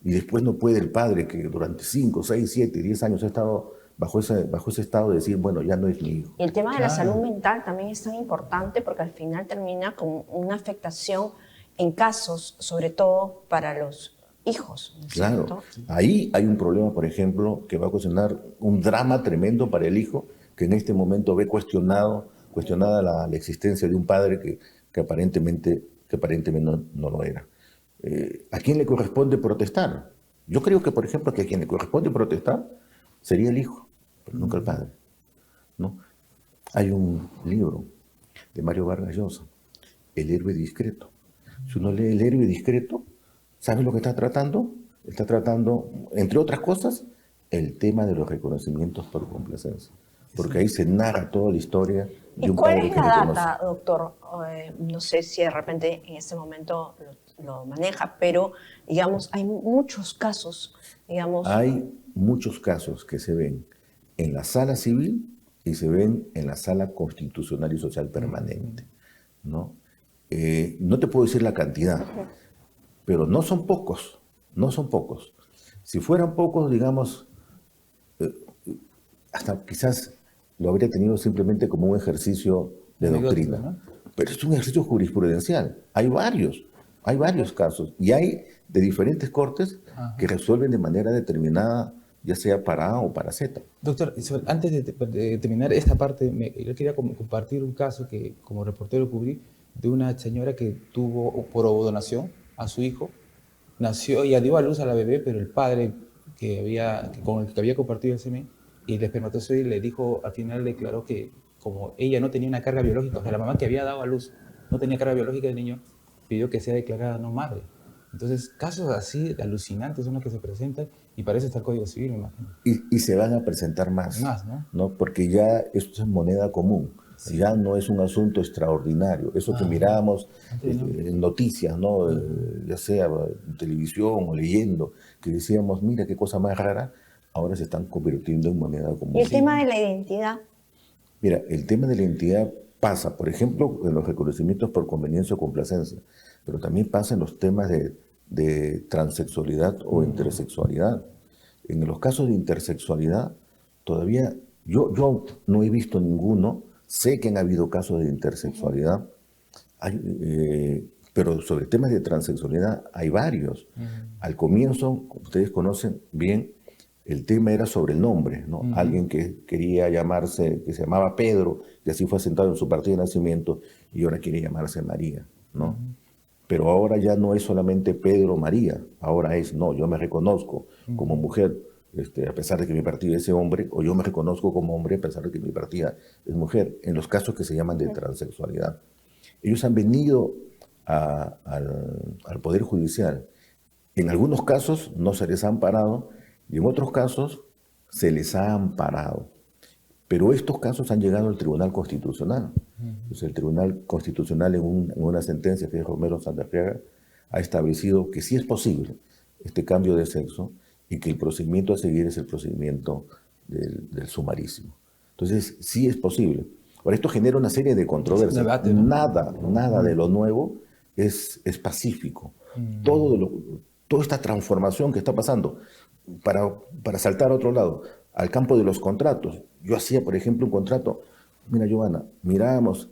y después no puede el padre, que durante 5, 6, 7, 10 años ha estado bajo ese estado, de decir, bueno, ya no es mi hijo. Y el tema de la salud mental también es tan importante porque al final termina con una afectación en casos, sobre todo para los hijos, ¿no es Claro, cierto? ahí hay un problema, por ejemplo, que va a ocasionar un drama tremendo para el hijo, que en este momento ve cuestionada la existencia de un padre que aparentemente no lo era. ¿A quién le corresponde protestar? Yo creo que, por ejemplo, que a quien le corresponde protestar sería el hijo, pero nunca el padre, ¿no? Hay un libro de Mario Vargas Llosa, El héroe discreto. Si uno lee El héroe discreto, ¿sabe lo que está tratando? Está tratando, entre otras cosas, el tema de los reconocimientos por complacencia. Porque ahí se narra toda la historia de un padre que reconoce. ¿Y cuál es la data, doctor? No sé si de repente en este momento lo maneja, pero, digamos, hay muchos casos, digamos... Hay muchos casos que se ven en la sala civil y se ven en la sala constitucional y social permanente, ¿no? No te puedo decir la cantidad, pero no son pocos, no son pocos. Si fueran pocos, digamos, hasta quizás lo habría tenido simplemente como un ejercicio de doctrina, ¿no? Pero es un ejercicio jurisprudencial. Hay varios casos, y hay de diferentes cortes que resuelven de manera determinada, ya sea para A o para Z. Doctor, antes de terminar esta parte, yo quería compartir un caso que como reportero cubrí de una señora que tuvo por ovodonación a su hijo, nació y dio a luz a la bebé, pero el padre con el que había compartido el semen y el espermatozoide le dijo, al final declaró que como ella no tenía una carga biológica, o sea, la mamá que había dado a luz no tenía carga biológica del niño, pidió que sea declarada no madre. Entonces, casos así alucinantes son los que se presentan y para eso está el Código Civil, me imagino. Y se van a presentar más, ¿no? Porque ya esto es moneda común, ya no es un asunto extraordinario. Eso que mirábamos en noticias, ¿no? Ya sea en televisión o leyendo, que decíamos, mira qué cosa más rara, ahora se están convirtiendo en moneda común. ¿Y el tema de la identidad? Mira, el tema de la identidad pasa, por ejemplo, en los reconocimientos por conveniencia o complacencia, pero también pasa en los temas de transexualidad o intersexualidad. En los casos de intersexualidad, todavía yo no he visto ninguno, sé que han habido casos de intersexualidad, pero sobre temas de transexualidad hay varios. Al comienzo, ustedes conocen bien, el tema era sobre el nombre, ¿no? Alguien que quería llamarse, que se llamaba Pedro, y así fue asentado en su partida de nacimiento, y ahora quiere llamarse María, ¿no? Pero ahora ya no es solamente Pedro o María, ahora es, no, yo me reconozco como mujer, a pesar de que mi partida es hombre, o yo me reconozco como hombre a pesar de que mi partida es mujer, en los casos que se llaman de transexualidad. Ellos han venido al Poder Judicial. En algunos casos no se les ha amparado, y en otros casos se les ha amparado. Pero estos casos han llegado al Tribunal Constitucional. Entonces, el Tribunal Constitucional, en una sentencia que es Romero Santaferga, ha establecido que sí es posible este cambio de sexo y que el procedimiento a seguir es el procedimiento del sumarísimo. Entonces, sí es posible. Ahora, esto genera una serie de controversias. Debate, ¿no? Nada de lo nuevo es pacífico. Toda esta transformación que está pasando, para saltar a otro lado, al campo de los contratos. Yo hacía, por ejemplo, un contrato. Mira, Giovanna, mirábamos,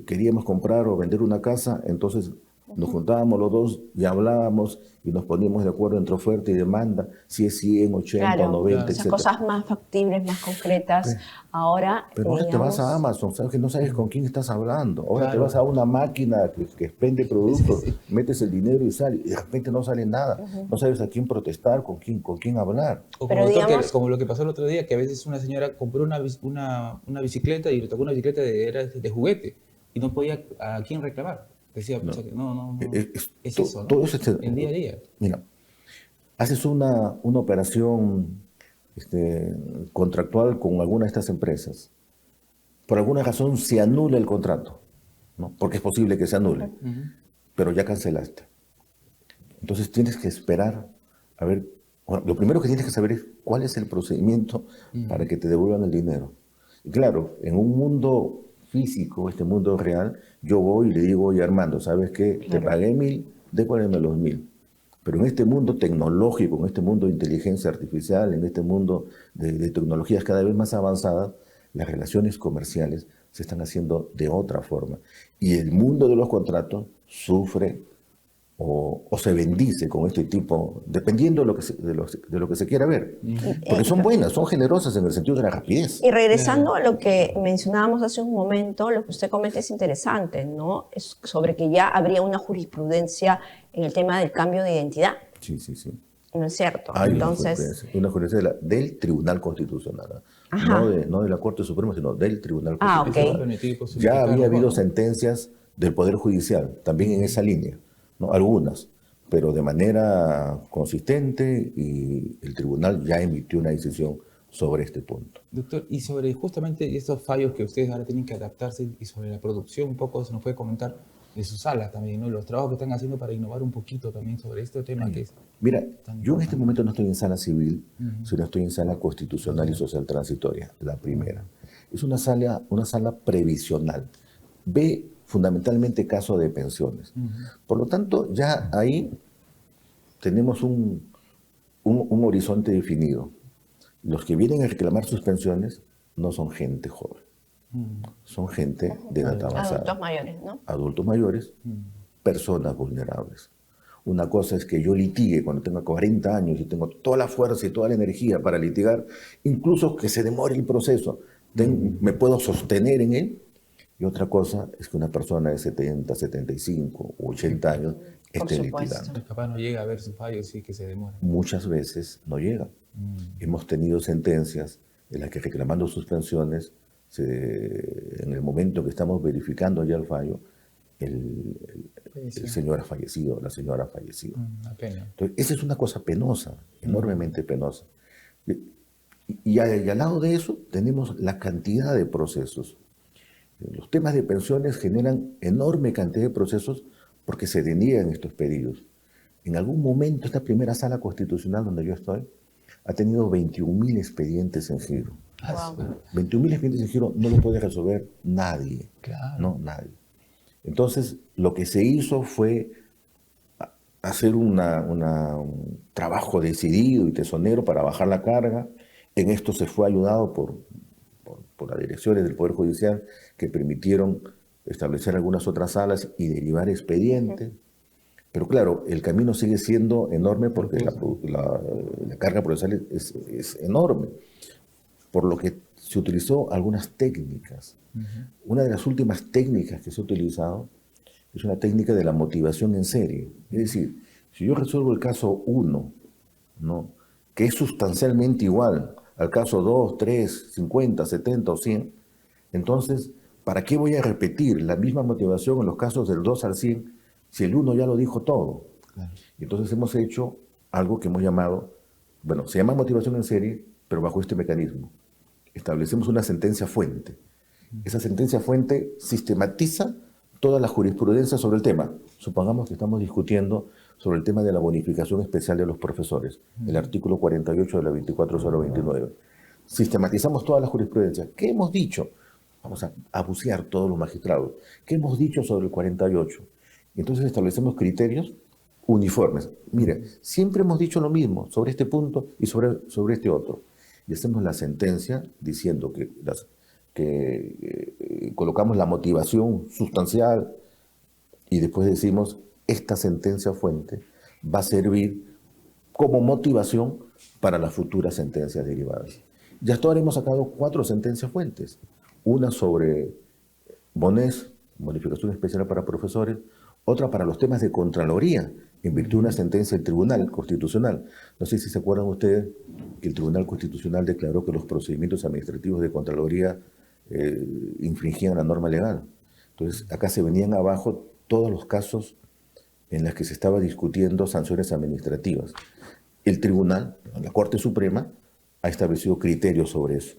queríamos comprar o vender una casa, entonces Nos juntábamos los dos y hablábamos y nos poníamos de acuerdo entre oferta y demanda, si es 100, 80, Claro, 90, o sea, etc. cosas más factibles, más concretas. Ahora, Pero ahora te vas a Amazon, sabes que no sabes con quién estás hablando. Ahora te vas a una máquina que expende productos, metes el dinero y sale, y de repente no sale nada. No sabes a quién protestar, con quién hablar. O como, como lo que pasó el otro día, que a veces una señora compró una bicicleta y le tocó una bicicleta era de juguete y no podía a quién reclamar. Decía, no. Es eso, ¿no? Todo eso en día a día. Mira, haces una operación contractual con alguna de estas empresas. Por alguna razón se anula el contrato, ¿no? Porque es posible que se anule, pero ya cancelaste. Entonces tienes que esperar a ver. Bueno, lo primero que tienes que saber es cuál es el procedimiento para que te devuelvan el dinero. Y claro, en un mundo físico, este mundo real, yo voy y le digo, oye Armando, ¿sabes qué? Claro. Te pagué 1.000, devuélveme los 1.000. Pero en este mundo tecnológico, en este mundo de inteligencia artificial, en este mundo de tecnologías cada vez más avanzadas, las relaciones comerciales se están haciendo de otra forma. Y el mundo de los contratos sufre o se bendice con este tipo, dependiendo de lo que se quiera ver. Porque son buenas, son generosas en el sentido de la rapidez. Y regresando a lo que mencionábamos hace un momento, lo que usted comenta es interesante, ¿no? Es sobre que ya habría una jurisprudencia en el tema del cambio de identidad. Sí, sí, sí. ¿No es cierto? Hay entonces una jurisprudencia del Tribunal Constitucional, no de la Corte Suprema, sino del Tribunal Constitucional. Okay. Ya había habido sentencias del Poder Judicial, también en esa línea, ¿no? Algunas, pero de manera consistente, y el tribunal ya emitió una decisión sobre este punto. Doctor, y sobre justamente estos fallos que ustedes ahora tienen que adaptarse, y sobre la producción, un poco se nos puede comentar de su sala también, ¿no? Los trabajos que están haciendo para innovar un poquito también sobre este tema que es... Mira, yo en este momento no estoy en sala civil, sino estoy en sala constitucional y social transitoria, la primera. Es una sala previsional. Ve fundamentalmente caso de pensiones. Por lo tanto, ya ahí tenemos un horizonte definido. Los que vienen a reclamar sus pensiones no son gente joven, son gente de edad avanzada. Adultos mayores, ¿no? Adultos mayores, personas vulnerables. Una cosa es que yo litigue cuando tenga 40 años y tengo toda la fuerza y toda la energía para litigar, incluso que se demore el proceso, me puedo sostener en él. Y otra cosa es que una persona de 70, 75 o 80 años esté litigando. Capaz no llega a ver su fallo, sí que se demora. Muchas veces no llega. Hemos tenido sentencias en las que, reclamando sus pensiones, en el momento que estamos verificando ya el fallo, el señor ha fallecido, la señora ha fallecido. Una pena. Entonces, esa es una cosa penosa, enormemente penosa. Y al lado de eso tenemos la cantidad de procesos. Los temas de pensiones generan enorme cantidad de procesos porque se deniegan estos pedidos. En algún momento, esta primera sala constitucional donde yo estoy ha tenido 21.000 expedientes en giro. Wow. 21.000 expedientes en giro no lo puede resolver nadie. Claro. No, nadie. Entonces, lo que se hizo fue hacer un trabajo decidido y tesonero para bajar la carga. En esto se fue ayudado por las direcciones del Poder Judicial, que permitieron establecer algunas otras salas y derivar expedientes. Pero claro, el camino sigue siendo enorme porque la carga procesal es enorme. Por lo que se utilizó algunas técnicas. Una de las últimas técnicas que se ha utilizado es una técnica de la motivación en serie. Es decir, si yo resuelvo el caso 1, ¿no?, que es sustancialmente igual al caso 2, 3, 50, 70 o 100, entonces, ¿para qué voy a repetir la misma motivación en los casos del 2 al 100 si el 1 ya lo dijo todo? Claro. Y entonces hemos hecho algo que hemos llamado, bueno, se llama motivación en serie, pero bajo este mecanismo. Establecemos una sentencia fuente. Esa sentencia fuente sistematiza toda la jurisprudencia sobre el tema. Supongamos que estamos discutiendo sobre el tema de la bonificación especial de los profesores, el artículo 48 de la 24029. Sistematizamos toda la jurisprudencia. ¿Qué hemos dicho? Vamos a bucear todos los magistrados. ¿Qué hemos dicho sobre el 48? Y entonces establecemos criterios uniformes. Mire, siempre hemos dicho lo mismo sobre este punto y sobre este otro. Y hacemos la sentencia diciendo que colocamos la motivación sustancial y después decimos, esta sentencia fuente va a servir como motivación para las futuras sentencias derivadas. Ya hasta ahora hemos sacado 4 sentencias fuentes. Una sobre BONES, bonificación especial para profesores, otra para los temas de Contraloría, en virtud de una sentencia del Tribunal Constitucional. No sé si se acuerdan ustedes que el Tribunal Constitucional declaró que los procedimientos administrativos de Contraloría infringían la norma legal. Entonces, acá se venían abajo todos los casos en los que se estaba discutiendo sanciones administrativas. El Tribunal, la Corte Suprema, ha establecido criterios sobre eso.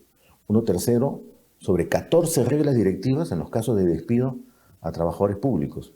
Uno tercero, sobre 14 reglas directivas en los casos de despido a trabajadores públicos,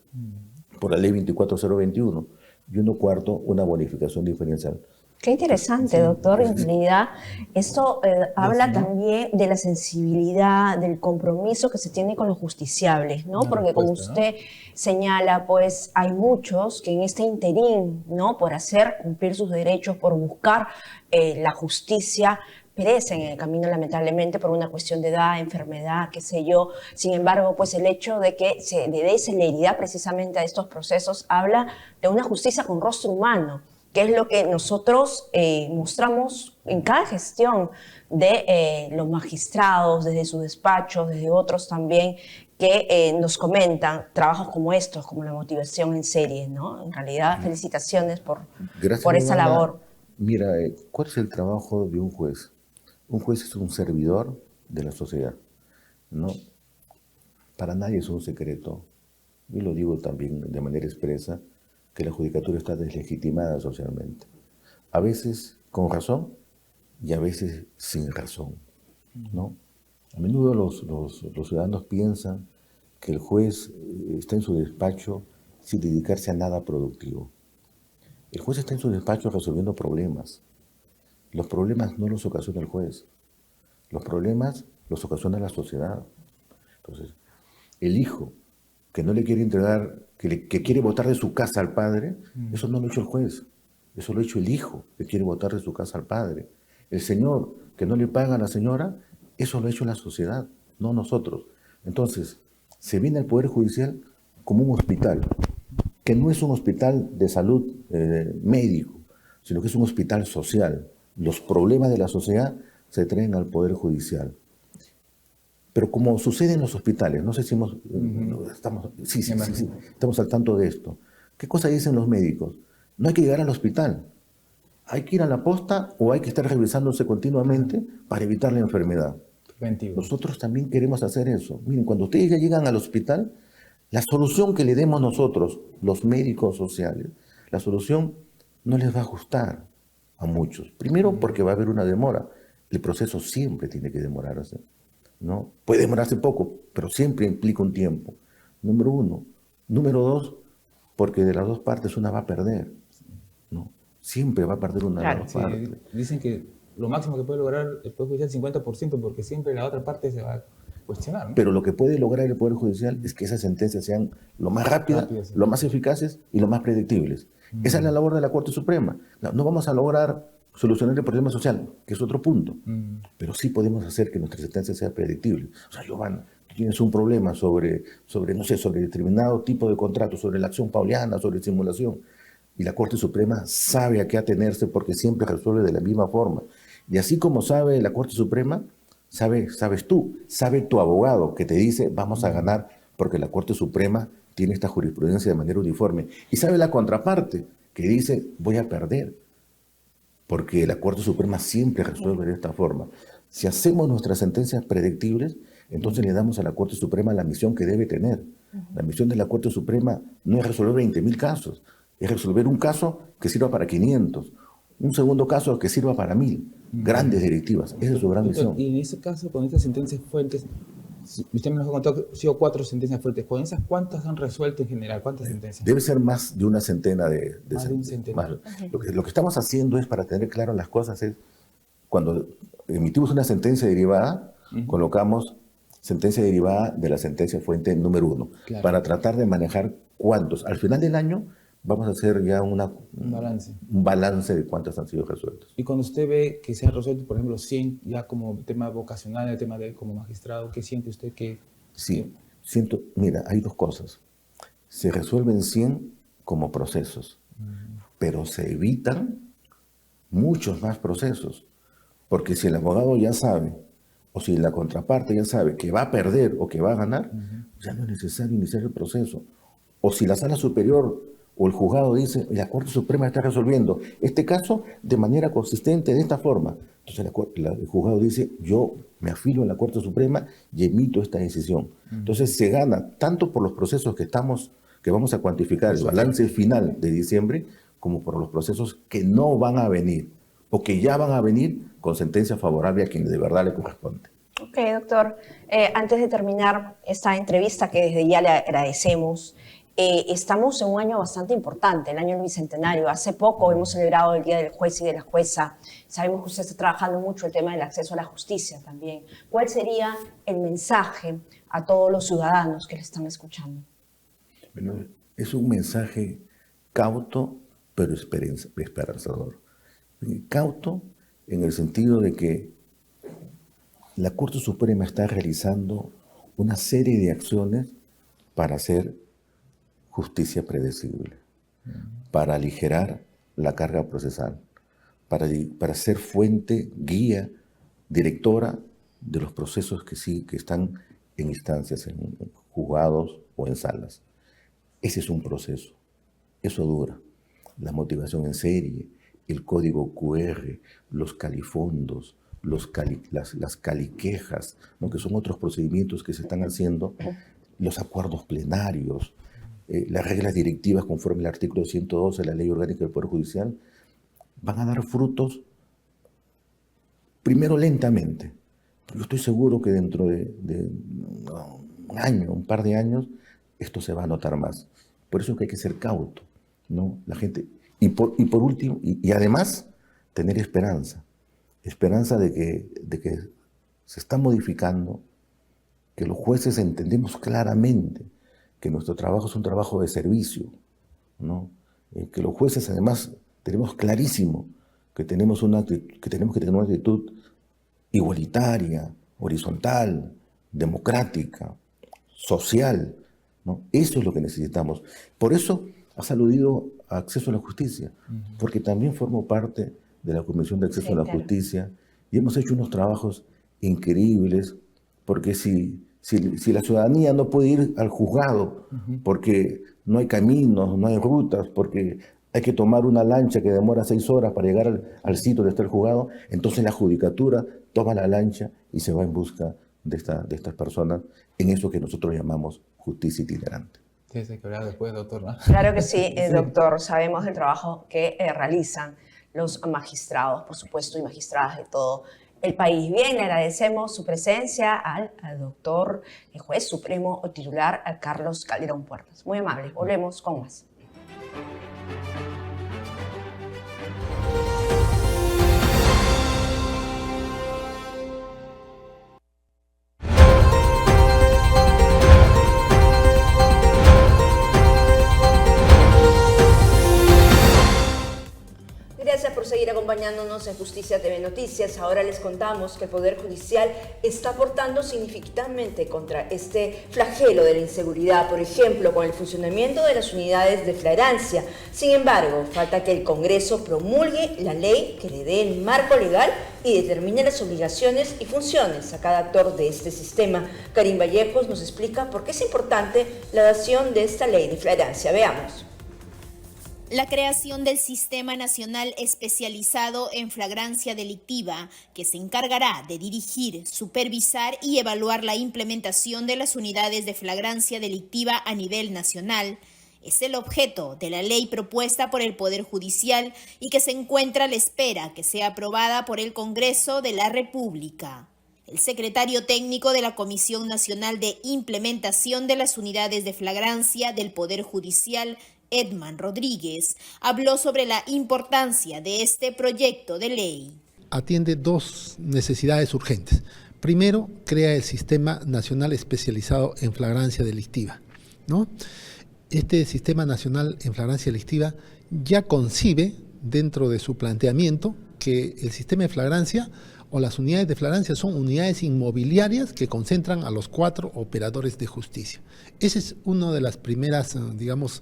por la ley 24021, y uno cuarto, una bonificación diferencial. Qué interesante, doctor. En realidad, esto habla también de la sensibilidad, del compromiso que se tiene con los justiciables, ¿no? Porque como usted señala, pues hay muchos que en este interín, ¿no? Por hacer cumplir sus derechos, por buscar la justicia, perecen en el camino, lamentablemente, por una cuestión de edad, enfermedad, qué sé yo. Sin embargo, pues el hecho de que se le dé celeridad precisamente a estos procesos habla de una justicia con rostro humano, que es lo que nosotros mostramos en cada gestión de los magistrados, desde sus despachos, desde otros también, que nos comentan trabajos como estos, como la motivación en serie, ¿no? En realidad, felicitaciones por esa labor. Mira, ¿cuál es el trabajo de un juez? Un juez es un servidor de la sociedad, ¿no? Para nadie es un secreto, yo lo digo también de manera expresa, que la judicatura está deslegitimada socialmente. A veces con razón y a veces sin razón, ¿no? A menudo los ciudadanos piensan que el juez está en su despacho sin dedicarse a nada productivo. El juez está en su despacho resolviendo problemas. Los problemas no los ocasiona el juez. Los problemas los ocasiona la sociedad. Entonces, el hijo que no le quiere entregar, que quiere botar de su casa al padre, eso no lo ha hecho el juez. Eso lo ha hecho el hijo que quiere botar de su casa al padre. El señor que no le paga a la señora, eso lo ha hecho la sociedad, no nosotros. Entonces, se viene al Poder Judicial como un hospital, que no es un hospital de salud médico, sino que es un hospital social. Los problemas de la sociedad se traen al Poder Judicial. Pero como sucede en los hospitales, no sé si estamos al tanto de esto. ¿Qué cosa dicen los médicos? No hay que llegar al hospital. Hay que ir a la posta o hay que estar revisándose continuamente para evitar la enfermedad. Preventivo. Nosotros también queremos hacer eso. Miren, cuando ustedes ya llegan al hospital, la solución que le demos nosotros, los médicos sociales, la solución no les va a gustar a muchos. Primero porque va a haber una demora. El proceso siempre tiene que demorarse, ¿no? Puede demorarse poco, pero siempre implica un tiempo. Número uno. Número dos, porque de las dos partes una va a perder, ¿no? Siempre va a perder una de las dos partes. Dicen que lo máximo que puede lograr el Poder Judicial es el 50%, porque siempre la otra parte se va a cuestionar, ¿no? Pero lo que puede lograr el Poder Judicial es que esas sentencias sean lo más rápidas, lo más eficaces y lo más predictibles. Esa es la labor de la Corte Suprema. No vamos a lograr solucionar el problema social, que es otro punto, pero sí podemos hacer que nuestra sentencia sea predictible. O sea, Giovanna, tú tienes un problema sobre determinado tipo de contrato, sobre la acción pauliana, sobre simulación, y la Corte Suprema sabe a qué atenerse porque siempre resuelve de la misma forma. Y así como sabe la Corte Suprema, sabes tú, sabe tu abogado que te dice vamos a ganar porque la Corte Suprema tiene esta jurisprudencia de manera uniforme. Y sabe la contraparte que dice voy a perder porque la Corte Suprema siempre resuelve de esta forma. Si hacemos nuestras sentencias predictibles, entonces le damos a la Corte Suprema la misión que debe tener. La misión de la Corte Suprema no es resolver 20.000 casos, es resolver un caso que sirva para 500, un segundo caso que sirva para 1.000. Grandes directivas, esa es su gran misión. Y en ese caso, con estas sentencias fuertes, usted me nos ha contado que han sido 4 sentencias fuertes. ¿Con esas cuántas han resuelto en general? ¿Cuántas sentencias? Debe ser más de una centena de más de un centenar. Lo que estamos haciendo es, para tener claro las cosas, es cuando emitimos una sentencia derivada, colocamos sentencia derivada de la sentencia fuente número 1, para tratar de manejar cuántos. Al final del año vamos a hacer ya un balance de cuántas han sido resueltas. Y cuando usted ve que se han resuelto, por ejemplo, 100, ya como tema vocacional, el tema de como magistrado, ¿qué siente usted que...? Sí, mira, hay dos cosas. Se resuelven 100 como procesos, pero se evitan muchos más procesos, porque si el abogado ya sabe, o si la contraparte ya sabe que va a perder o que va a ganar, ya no es necesario iniciar el proceso. O si la sala superior o el juzgado dice, la Corte Suprema está resolviendo este caso de manera consistente de esta forma, entonces el juzgado dice, yo me afilo a la Corte Suprema y emito esta decisión. Entonces se gana tanto por los procesos que vamos a cuantificar, el balance final de diciembre, como por los procesos que no van a venir o que ya van a venir con sentencia favorable a quien de verdad le corresponde. Ok, doctor. Antes de terminar esta entrevista, que desde ya le agradecemos, estamos en un año bastante importante, el año del Bicentenario. Hace poco hemos celebrado el Día del Juez y de la Jueza. Sabemos que usted está trabajando mucho el tema del acceso a la justicia también. ¿Cuál sería el mensaje a todos los ciudadanos que le están escuchando? Bueno, es un mensaje cauto, pero esperanzador. Cauto en el sentido de que la Corte Suprema está realizando una serie de acciones para hacer justicia predecible, para aligerar la carga procesal, para ser fuente, guía, directora de los procesos que están en instancias, en juzgados o en salas. Ese es un proceso, eso dura. La motivación en serie, el código QR, los califondos, las caliquejas, ¿no? Que son otros procedimientos que se están haciendo, los acuerdos plenarios, las reglas directivas conforme al artículo 112 de la Ley Orgánica del Poder Judicial, van a dar frutos, primero lentamente. Yo estoy seguro que dentro de un año, un par de años, esto se va a notar más. Por eso que hay que ser cauto, ¿no? La gente, y por último, y además, tener esperanza de que se está modificando, que los jueces entendemos claramente que nuestro trabajo es un trabajo de servicio, ¿no? Que los jueces además tenemos clarísimo que tenemos que tener una actitud igualitaria, horizontal, democrática, social, ¿no? Eso es lo que necesitamos. Por eso has aludido a acceso a la justicia, porque también formo parte de la Comisión de Acceso a la Justicia y hemos hecho unos trabajos increíbles, porque si la ciudadanía no puede ir al juzgado porque no hay caminos, no hay rutas, porque hay que tomar una lancha que demora 6 horas para llegar al sitio donde está el juzgado, entonces la judicatura toma la lancha y se va en busca de estas personas en eso que nosotros llamamos justicia itinerante. Tienes que hablar después, doctor, ¿no? Claro que sí, doctor. Sabemos del trabajo que realizan los magistrados, por supuesto, y magistradas de todo el país. Bien, le agradecemos su presencia al doctor, el juez supremo titular, Carlos Calderón Puertas. Muy amable. Volvemos con más. Gracias por seguir acompañándonos en Justicia TV Noticias. Ahora les contamos que el Poder Judicial está aportando significativamente contra este flagelo de la inseguridad, por ejemplo, con el funcionamiento de las unidades de flagrancia. Sin embargo, falta que el Congreso promulgue la ley que le dé el marco legal y determine las obligaciones y funciones a cada actor de este sistema. Karim Vallejos nos explica por qué es importante la adopción de esta ley de flagrancia. Veamos. La creación del Sistema Nacional Especializado en Flagrancia Delictiva, que se encargará de dirigir, supervisar y evaluar la implementación de las unidades de flagrancia delictiva a nivel nacional, es el objeto de la ley propuesta por el Poder Judicial y que se encuentra a la espera que sea aprobada por el Congreso de la República. El secretario técnico de la Comisión Nacional de Implementación de las Unidades de Flagrancia del Poder Judicial, Edman Rodríguez, habló sobre la importancia de este proyecto de ley. Atiende 2 necesidades urgentes. Primero, crea el Sistema Nacional Especializado en Flagrancia Delictiva, ¿no? Este Sistema Nacional en Flagrancia Delictiva ya concibe dentro de su planteamiento que el sistema de flagrancia o las unidades de flagrancia son unidades inmobiliarias que concentran a los 4 operadores de justicia. Esa es una de las primeras, digamos,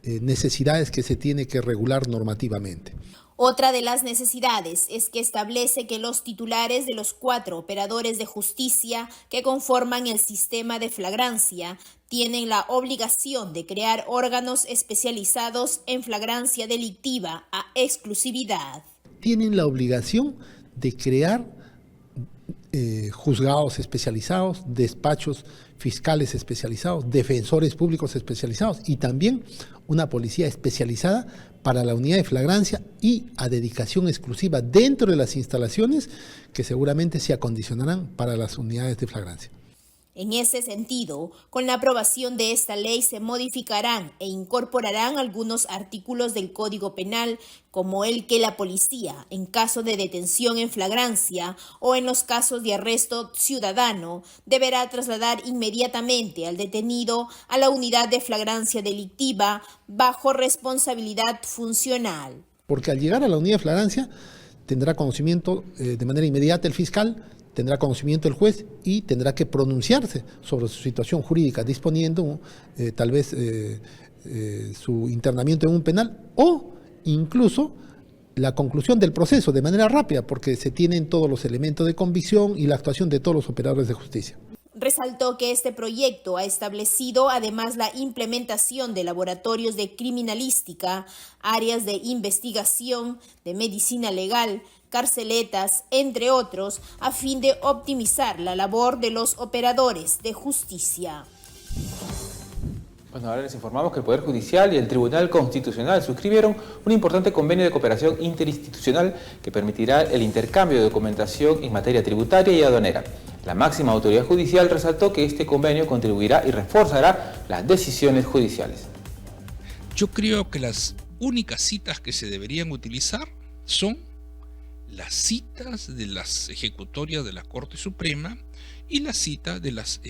necesidades que se tiene que regular normativamente. Otra de las necesidades es que establece que los titulares de los 4 operadores de justicia que conforman el sistema de flagrancia tienen la obligación de crear órganos especializados en flagrancia delictiva a exclusividad. Tienen la obligación de crear juzgados especializados, despachos fiscales especializados, defensores públicos especializados y también una policía especializada para la unidad de flagrancia y a dedicación exclusiva dentro de las instalaciones que seguramente se acondicionarán para las unidades de flagrancia. En ese sentido, con la aprobación de esta ley se modificarán e incorporarán algunos artículos del Código Penal, como el que la policía, en caso de detención en flagrancia o en los casos de arresto ciudadano, deberá trasladar inmediatamente al detenido a la unidad de flagrancia delictiva bajo responsabilidad funcional. Porque al llegar a la unidad de flagrancia tendrá conocimiento de manera inmediata el fiscal, tendrá conocimiento el juez y tendrá que pronunciarse sobre su situación jurídica, disponiendo tal vez su internamiento en un penal o incluso la conclusión del proceso de manera rápida, porque se tienen todos los elementos de convicción y la actuación de todos los operadores de justicia. Resaltó que este proyecto ha establecido además la implementación de laboratorios de criminalística, áreas de investigación, de medicina legal, carceletas, entre otros, a fin de optimizar la labor de los operadores de justicia. Bueno, ahora les informamos que el Poder Judicial y el Tribunal Constitucional suscribieron un importante convenio de cooperación interinstitucional que permitirá el intercambio de documentación en materia tributaria y aduanera. La máxima autoridad judicial resaltó que este convenio contribuirá y reforzará las decisiones judiciales. Yo creo que las únicas citas que se deberían utilizar son las citas de las ejecutorias de la Corte Suprema y las citas de las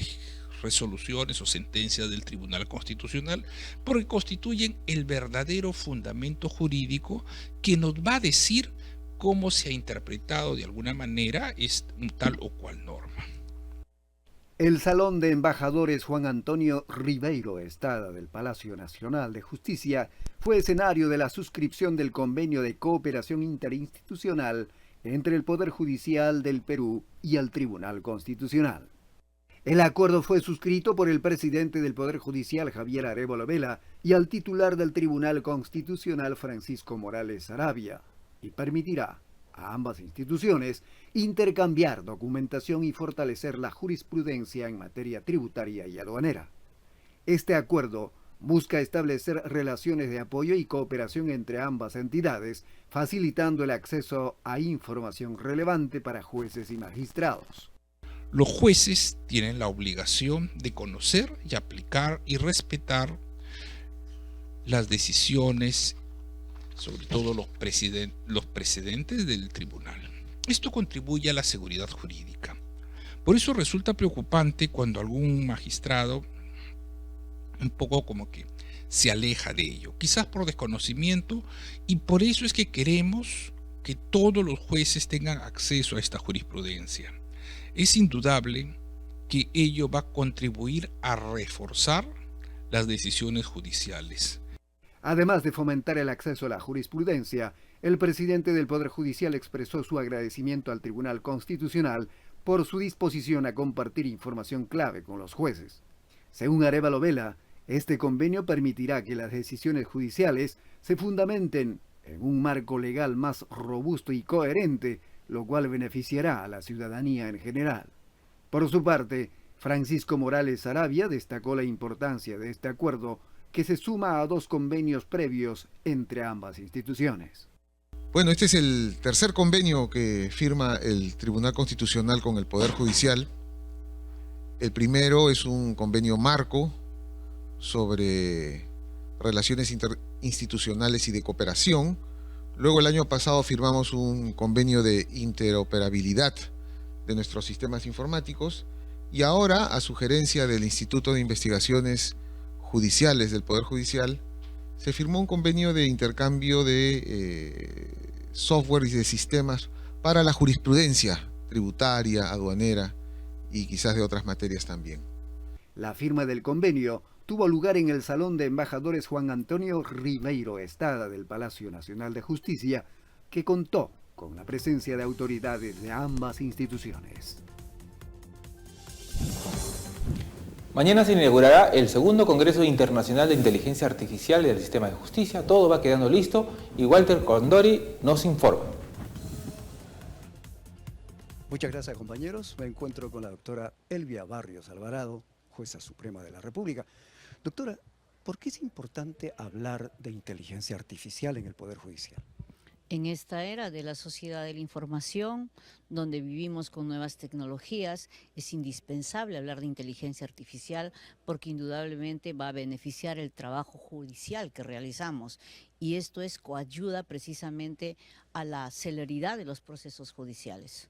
resoluciones o sentencias del Tribunal Constitucional, porque constituyen el verdadero fundamento jurídico que nos va a decir cómo se ha interpretado de alguna manera tal o cual norma. El Salón de Embajadores Juan Antonio Ribeiro Estrada del Palacio Nacional de Justicia fue escenario de la suscripción del convenio de cooperación interinstitucional entre el Poder Judicial del Perú y el Tribunal Constitucional. El acuerdo fue suscrito por el presidente del Poder Judicial, Javier Arévalo Vela, y al titular del Tribunal Constitucional, Francisco Morales Saravia, y permitirá a ambas instituciones intercambiar documentación y fortalecer la jurisprudencia en materia tributaria y aduanera. Este acuerdo busca establecer relaciones de apoyo y cooperación entre ambas entidades, facilitando el acceso a información relevante para jueces y magistrados. Los jueces tienen la obligación de conocer y aplicar y respetar las decisiones, sobre todo los precedentes del tribunal. Esto contribuye a la seguridad jurídica. Por eso resulta preocupante cuando algún magistrado un poco como que se aleja de ello, quizás por desconocimiento, y por eso es que queremos que todos los jueces tengan acceso a esta jurisprudencia. Es indudable que ello va a contribuir a reforzar las decisiones judiciales. Además de fomentar el acceso a la jurisprudencia, el presidente del Poder Judicial expresó su agradecimiento al Tribunal Constitucional por su disposición a compartir información clave con los jueces. Según Arévalo Vela, este convenio permitirá que las decisiones judiciales se fundamenten en un marco legal más robusto y coherente, lo cual beneficiará a la ciudadanía en general. Por su parte, Francisco Morales Saravia destacó la importancia de este acuerdo, que se suma a 2 convenios previos entre ambas instituciones. Bueno, este es el tercer convenio que firma el Tribunal Constitucional con el Poder Judicial. El primero es un convenio marco sobre relaciones interinstitucionales y de cooperación. Luego el año pasado firmamos un convenio de interoperabilidad de nuestros sistemas informáticos y ahora, a sugerencia del Instituto de Investigaciones Judiciales del Poder Judicial, se firmó un convenio de intercambio de software y de sistemas para la jurisprudencia tributaria, aduanera y quizás de otras materias también. La firma del convenio tuvo lugar en el Salón de Embajadores Juan Antonio Ribeiro Estrada del Palacio Nacional de Justicia, que contó con la presencia de autoridades de ambas instituciones. Mañana se inaugurará el segundo Congreso Internacional de Inteligencia Artificial del Sistema de Justicia. Todo va quedando listo y Walter Condori nos informa. Muchas gracias, compañeros. Me encuentro con la doctora Elvia Barrios Alvarado, jueza suprema de la República. Doctora, ¿por qué es importante hablar de inteligencia artificial en el Poder Judicial? En esta era de la sociedad de la información, donde vivimos con nuevas tecnologías, es indispensable hablar de inteligencia artificial porque indudablemente va a beneficiar el trabajo judicial que realizamos y esto coayuda precisamente a la celeridad de los procesos judiciales.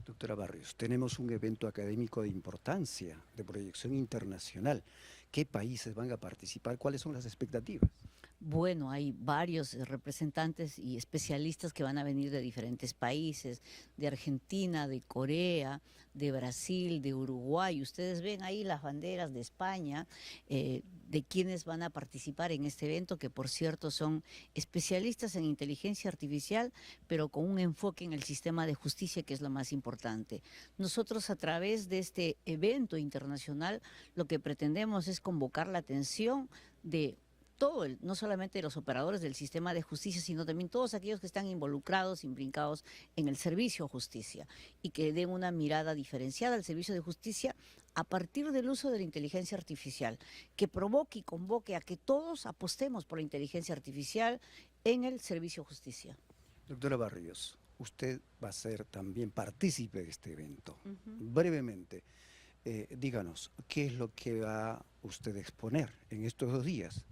Doctora Barrios, tenemos un evento académico de importancia, de proyección internacional. ¿Qué países van a participar? ¿Cuáles son las expectativas? Bueno, hay varios representantes y especialistas que van a venir de diferentes países, de Argentina, de Corea, de Brasil, de Uruguay. Ustedes ven ahí las banderas de España, de quienes van a participar en este evento, que por cierto son especialistas en inteligencia artificial, pero con un enfoque en el sistema de justicia, que es lo más importante. Nosotros a través de este evento internacional lo que pretendemos es convocar la atención de no solamente de los operadores del sistema de justicia, sino también todos aquellos que están involucrados, imbricados en el servicio de justicia y que den una mirada diferenciada al servicio de justicia a partir del uso de la inteligencia artificial, que provoque y convoque a que todos apostemos por la inteligencia artificial en el servicio de justicia. Doctora Barrios, usted va a ser también partícipe de este evento. Brevemente, díganos, ¿qué es lo que va usted a exponer en estos 2 días?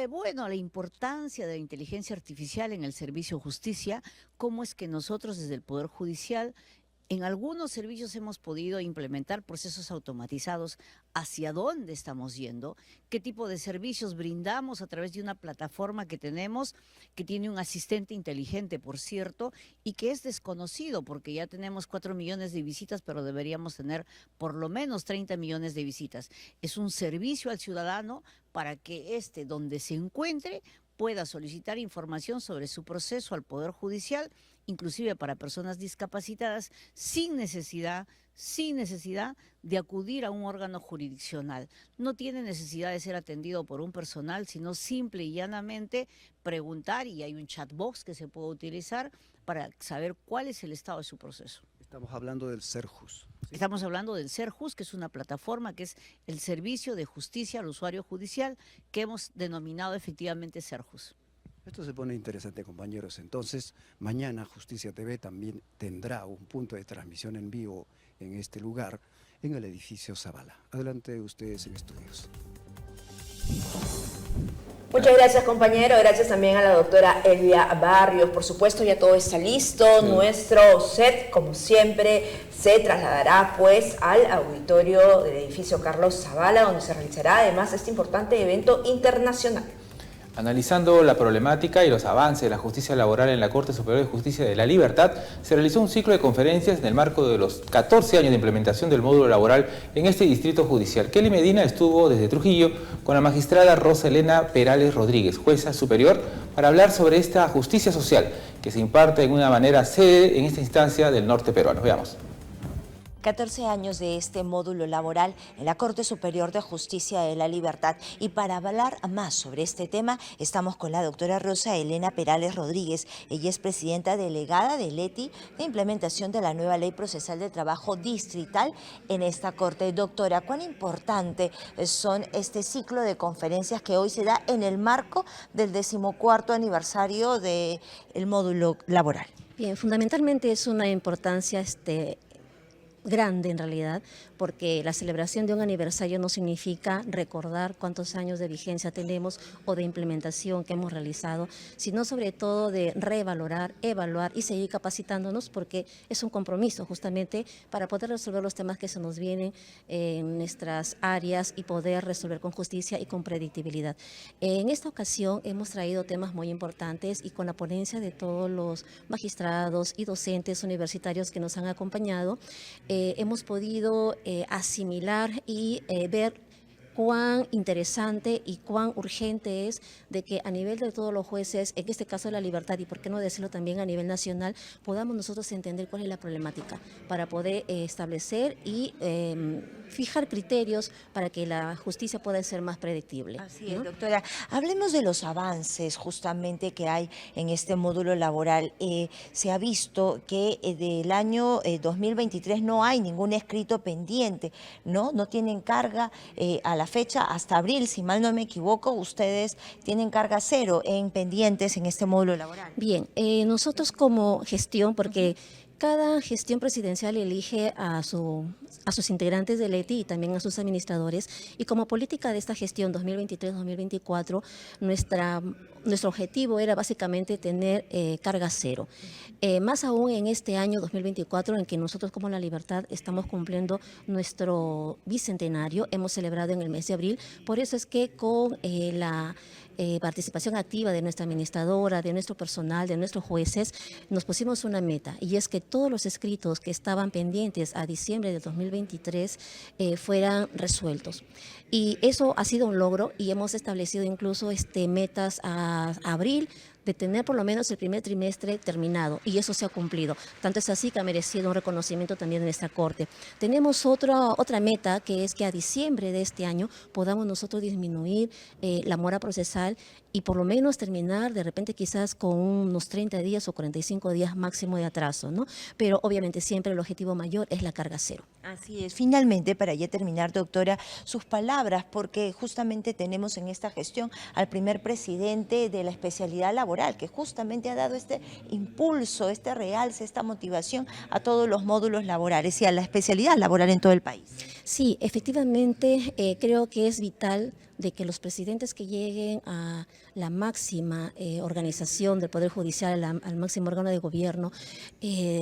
Bueno, la importancia de la inteligencia artificial en el servicio de justicia, cómo es que nosotros desde el Poder Judicial en algunos servicios hemos podido implementar procesos automatizados, hacia dónde estamos yendo, qué tipo de servicios brindamos a través de una plataforma que tenemos, que tiene un asistente inteligente, por cierto, y que es desconocido porque ya tenemos 4 millones de visitas, pero deberíamos tener por lo menos 30 millones de visitas. Es un servicio al ciudadano para que donde se encuentre, pueda solicitar información sobre su proceso al Poder Judicial, inclusive para personas discapacitadas, sin necesidad de acudir a un órgano jurisdiccional. No tiene necesidad de ser atendido por un personal, sino simple y llanamente preguntar, y hay un chat box que se puede utilizar para saber cuál es el estado de su proceso. Estamos hablando del Serjus. ¿Sí? Estamos hablando del Serjus, que es una plataforma que es el servicio de justicia al usuario judicial, que hemos denominado efectivamente Serjus. Esto se pone interesante, compañeros. Entonces, mañana Justicia TV también tendrá un punto de transmisión en vivo en este lugar, en el edificio Zavala. Adelante ustedes en estudios. Muchas gracias, compañero. Gracias también a la doctora Elvia Barrios. Por supuesto, ya todo está listo. Sí. Nuestro set, como siempre, se trasladará pues al auditorio del edificio Carlos Zavala, donde se realizará además este importante evento internacional. Analizando la problemática y los avances de la justicia laboral en la Corte Superior de Justicia de la Libertad, se realizó un ciclo de conferencias en el marco de los 14 años de implementación del módulo laboral en este distrito judicial. Kelly Medina estuvo desde Trujillo con la magistrada Rosa Elena Perales Rodríguez, jueza superior, para hablar sobre esta justicia social que se imparte de una manera sede en esta instancia del norte peruano. Veamos. 14 años de este módulo laboral en la Corte Superior de Justicia de la Libertad. Y para hablar más sobre este tema, estamos con la doctora Rosa Elena Perales Rodríguez. Ella es presidenta delegada del ETI de implementación de la nueva Ley Procesal de Trabajo Distrital en esta Corte. Doctora, ¿cuán importante son este ciclo de conferencias que hoy se da en el marco del 14º aniversario del módulo laboral? Bien, fundamentalmente es una importancia grande en realidad, porque la celebración de un aniversario no significa recordar cuántos años de vigencia tenemos o de implementación que hemos realizado, sino sobre todo de revalorar, evaluar y seguir capacitándonos, porque es un compromiso justamente para poder resolver los temas que se nos vienen en nuestras áreas y poder resolver con justicia y con predictibilidad. En esta ocasión hemos traído temas muy importantes y con la ponencia de todos los magistrados y docentes universitarios que nos han acompañado, hemos podido asimilar y ver cuán interesante y cuán urgente es de que a nivel de todos los jueces, en este caso de la libertad y por qué no decirlo también a nivel nacional, podamos nosotros entender cuál es la problemática para poder establecer y fijar criterios para que la justicia pueda ser más predictible. Así es, doctora. Hablemos de los avances justamente que hay en este módulo laboral. Se ha visto que del año 2023 no hay ningún escrito pendiente, ¿no? No tienen carga a la fecha hasta abril, si mal no me equivoco, ustedes tienen carga cero en pendientes en este módulo laboral. Bien, nosotros como gestión, porque cada gestión presidencial elige a sus integrantes del ETI y también a sus administradores, y como política de esta gestión 2023-2024, nuestro objetivo era básicamente tener carga cero. Más aún en este año 2024, en que nosotros como La Libertad estamos cumpliendo nuestro bicentenario, hemos celebrado en el mes de abril, por eso es que con la participación activa de nuestra administradora, de nuestro personal, de nuestros jueces, nos pusimos una meta, y es que todos los escritos que estaban pendientes a diciembre de 2023 fueran resueltos. Y eso ha sido un logro y hemos establecido incluso metas a abril, de tener por lo menos el primer trimestre terminado, y eso se ha cumplido. Tanto es así que ha merecido un reconocimiento también de nuestra Corte. Tenemos otra meta, que es que a diciembre de este año podamos nosotros disminuir la mora procesal y por lo menos terminar de repente quizás con unos 30 días o 45 días máximo de atraso, ¿no? Pero obviamente siempre el objetivo mayor es la carga cero. Así es. Finalmente, para ya terminar, doctora, sus palabras, porque justamente tenemos en esta gestión al primer presidente de la especialidad laboral, que justamente ha dado este impulso, este realce, esta motivación a todos los módulos laborales y a la especialidad laboral en todo el país. Sí, efectivamente, creo que es vital de que los presidentes que lleguen a la máxima organización del Poder Judicial, al máximo órgano de gobierno,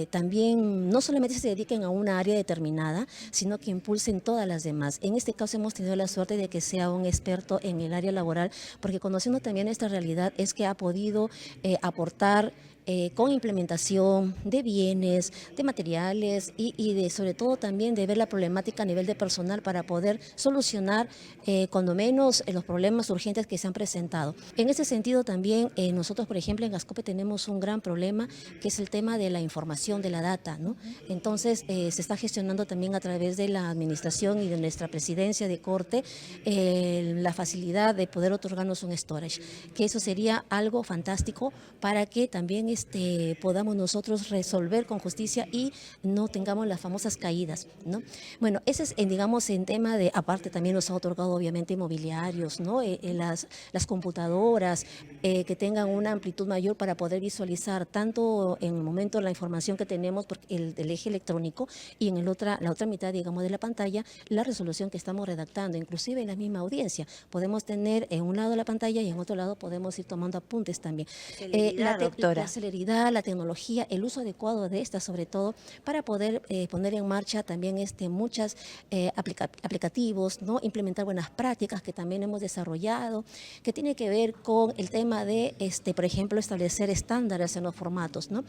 también no solamente se dediquen a una área determinada, sino que impulsen todas las demás. En este caso hemos tenido la suerte de que sea un experto en el área laboral, porque conociendo también esta realidad es que ha podido aportar con implementación de bienes, de materiales y de, sobre todo también de ver la problemática a nivel de personal para poder solucionar cuando menos los problemas urgentes que se han presentado. En ese sentido también nosotros, por ejemplo, en Ascope tenemos un gran problema, que es el tema de la información, de la data, ¿no? Entonces se está gestionando también a través de la administración y de nuestra presidencia de Corte la facilidad de poder otorgarnos un storage, que eso sería algo fantástico para que también podamos nosotros resolver con justicia y no tengamos las famosas caídas, ¿no? Bueno, ese es, digamos, en tema de, aparte también nos ha otorgado obviamente inmobiliarios, ¿no? Las computadoras que tengan una amplitud mayor para poder visualizar tanto en el momento la información que tenemos, el eje electrónico, y en la otra mitad, digamos, de la pantalla, la resolución que estamos redactando, inclusive en la misma audiencia. Podemos tener en un lado la pantalla y en otro lado podemos ir tomando apuntes también. Doctora. La tecnología, el uso adecuado de esta, sobre todo, para poder poner en marcha también muchos aplicativos, ¿no? Implementar buenas prácticas que también hemos desarrollado, que tiene que ver con el tema de, por ejemplo, establecer estándares en los formatos, ¿no?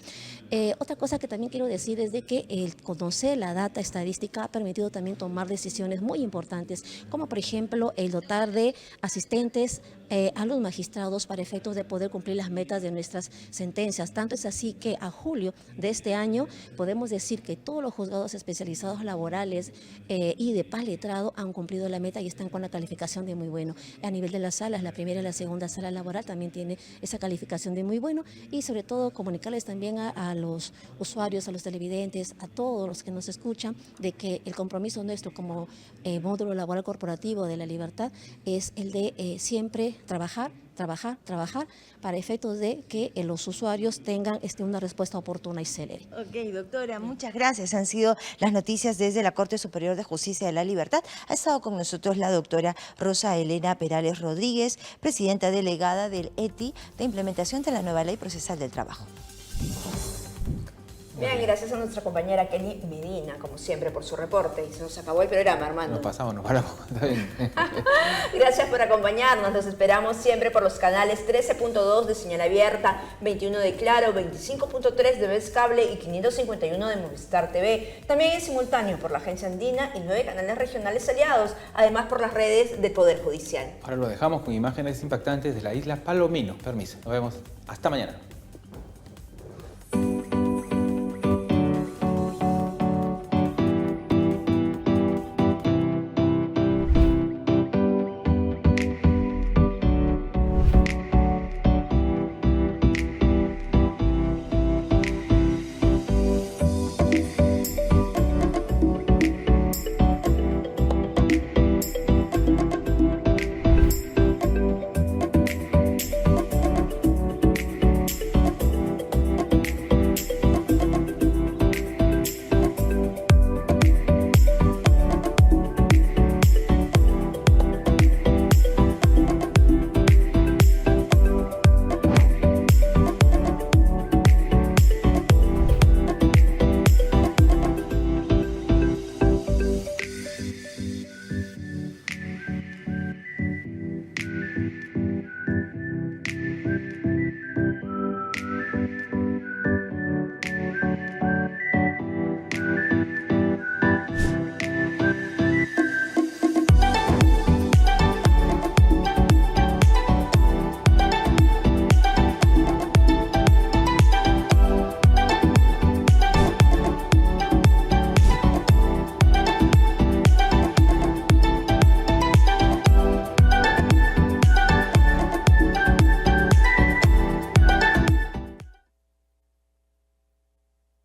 Otra cosa que también quiero decir es de que el conocer la data estadística ha permitido también tomar decisiones muy importantes, como por ejemplo el dotar de asistentes a los magistrados para efectos de poder cumplir las metas de nuestras sentencias. Tanto es así que a julio de este año podemos decir que todos los juzgados especializados laborales y de paz letrado han cumplido la meta y están con la calificación de muy bueno. A nivel de las salas, la primera y la segunda sala laboral también tiene esa calificación de muy bueno, y sobre todo comunicarles también a los usuarios, a los televidentes, a todos los que nos escuchan, de que el compromiso nuestro como módulo laboral corporativo de La Libertad es el de siempre trabajar trabajar para efectos de que los usuarios tengan una respuesta oportuna y célere. Ok, doctora, muchas gracias. Han sido las noticias desde la Corte Superior de Justicia de la Libertad. Ha estado con nosotros la doctora Rosa Elena Perales Rodríguez, presidenta delegada del ETI de implementación de la nueva Ley Procesal del Trabajo. Bien, gracias a nuestra compañera Kelly Medina, como siempre, por su reporte. Y se nos acabó el programa, Armando. Nos pasamos, nos paramos. Está bien. Gracias por acompañarnos. Los esperamos siempre por los canales 13.2 de Señal Abierta, 21 de Claro, 25.3 de Vez Cable y 551 de Movistar TV. También en simultáneo por la Agencia Andina y 9 canales regionales aliados, además por las redes del Poder Judicial. Ahora lo dejamos con imágenes impactantes de la isla Palomino. Permiso. Nos vemos. Hasta mañana.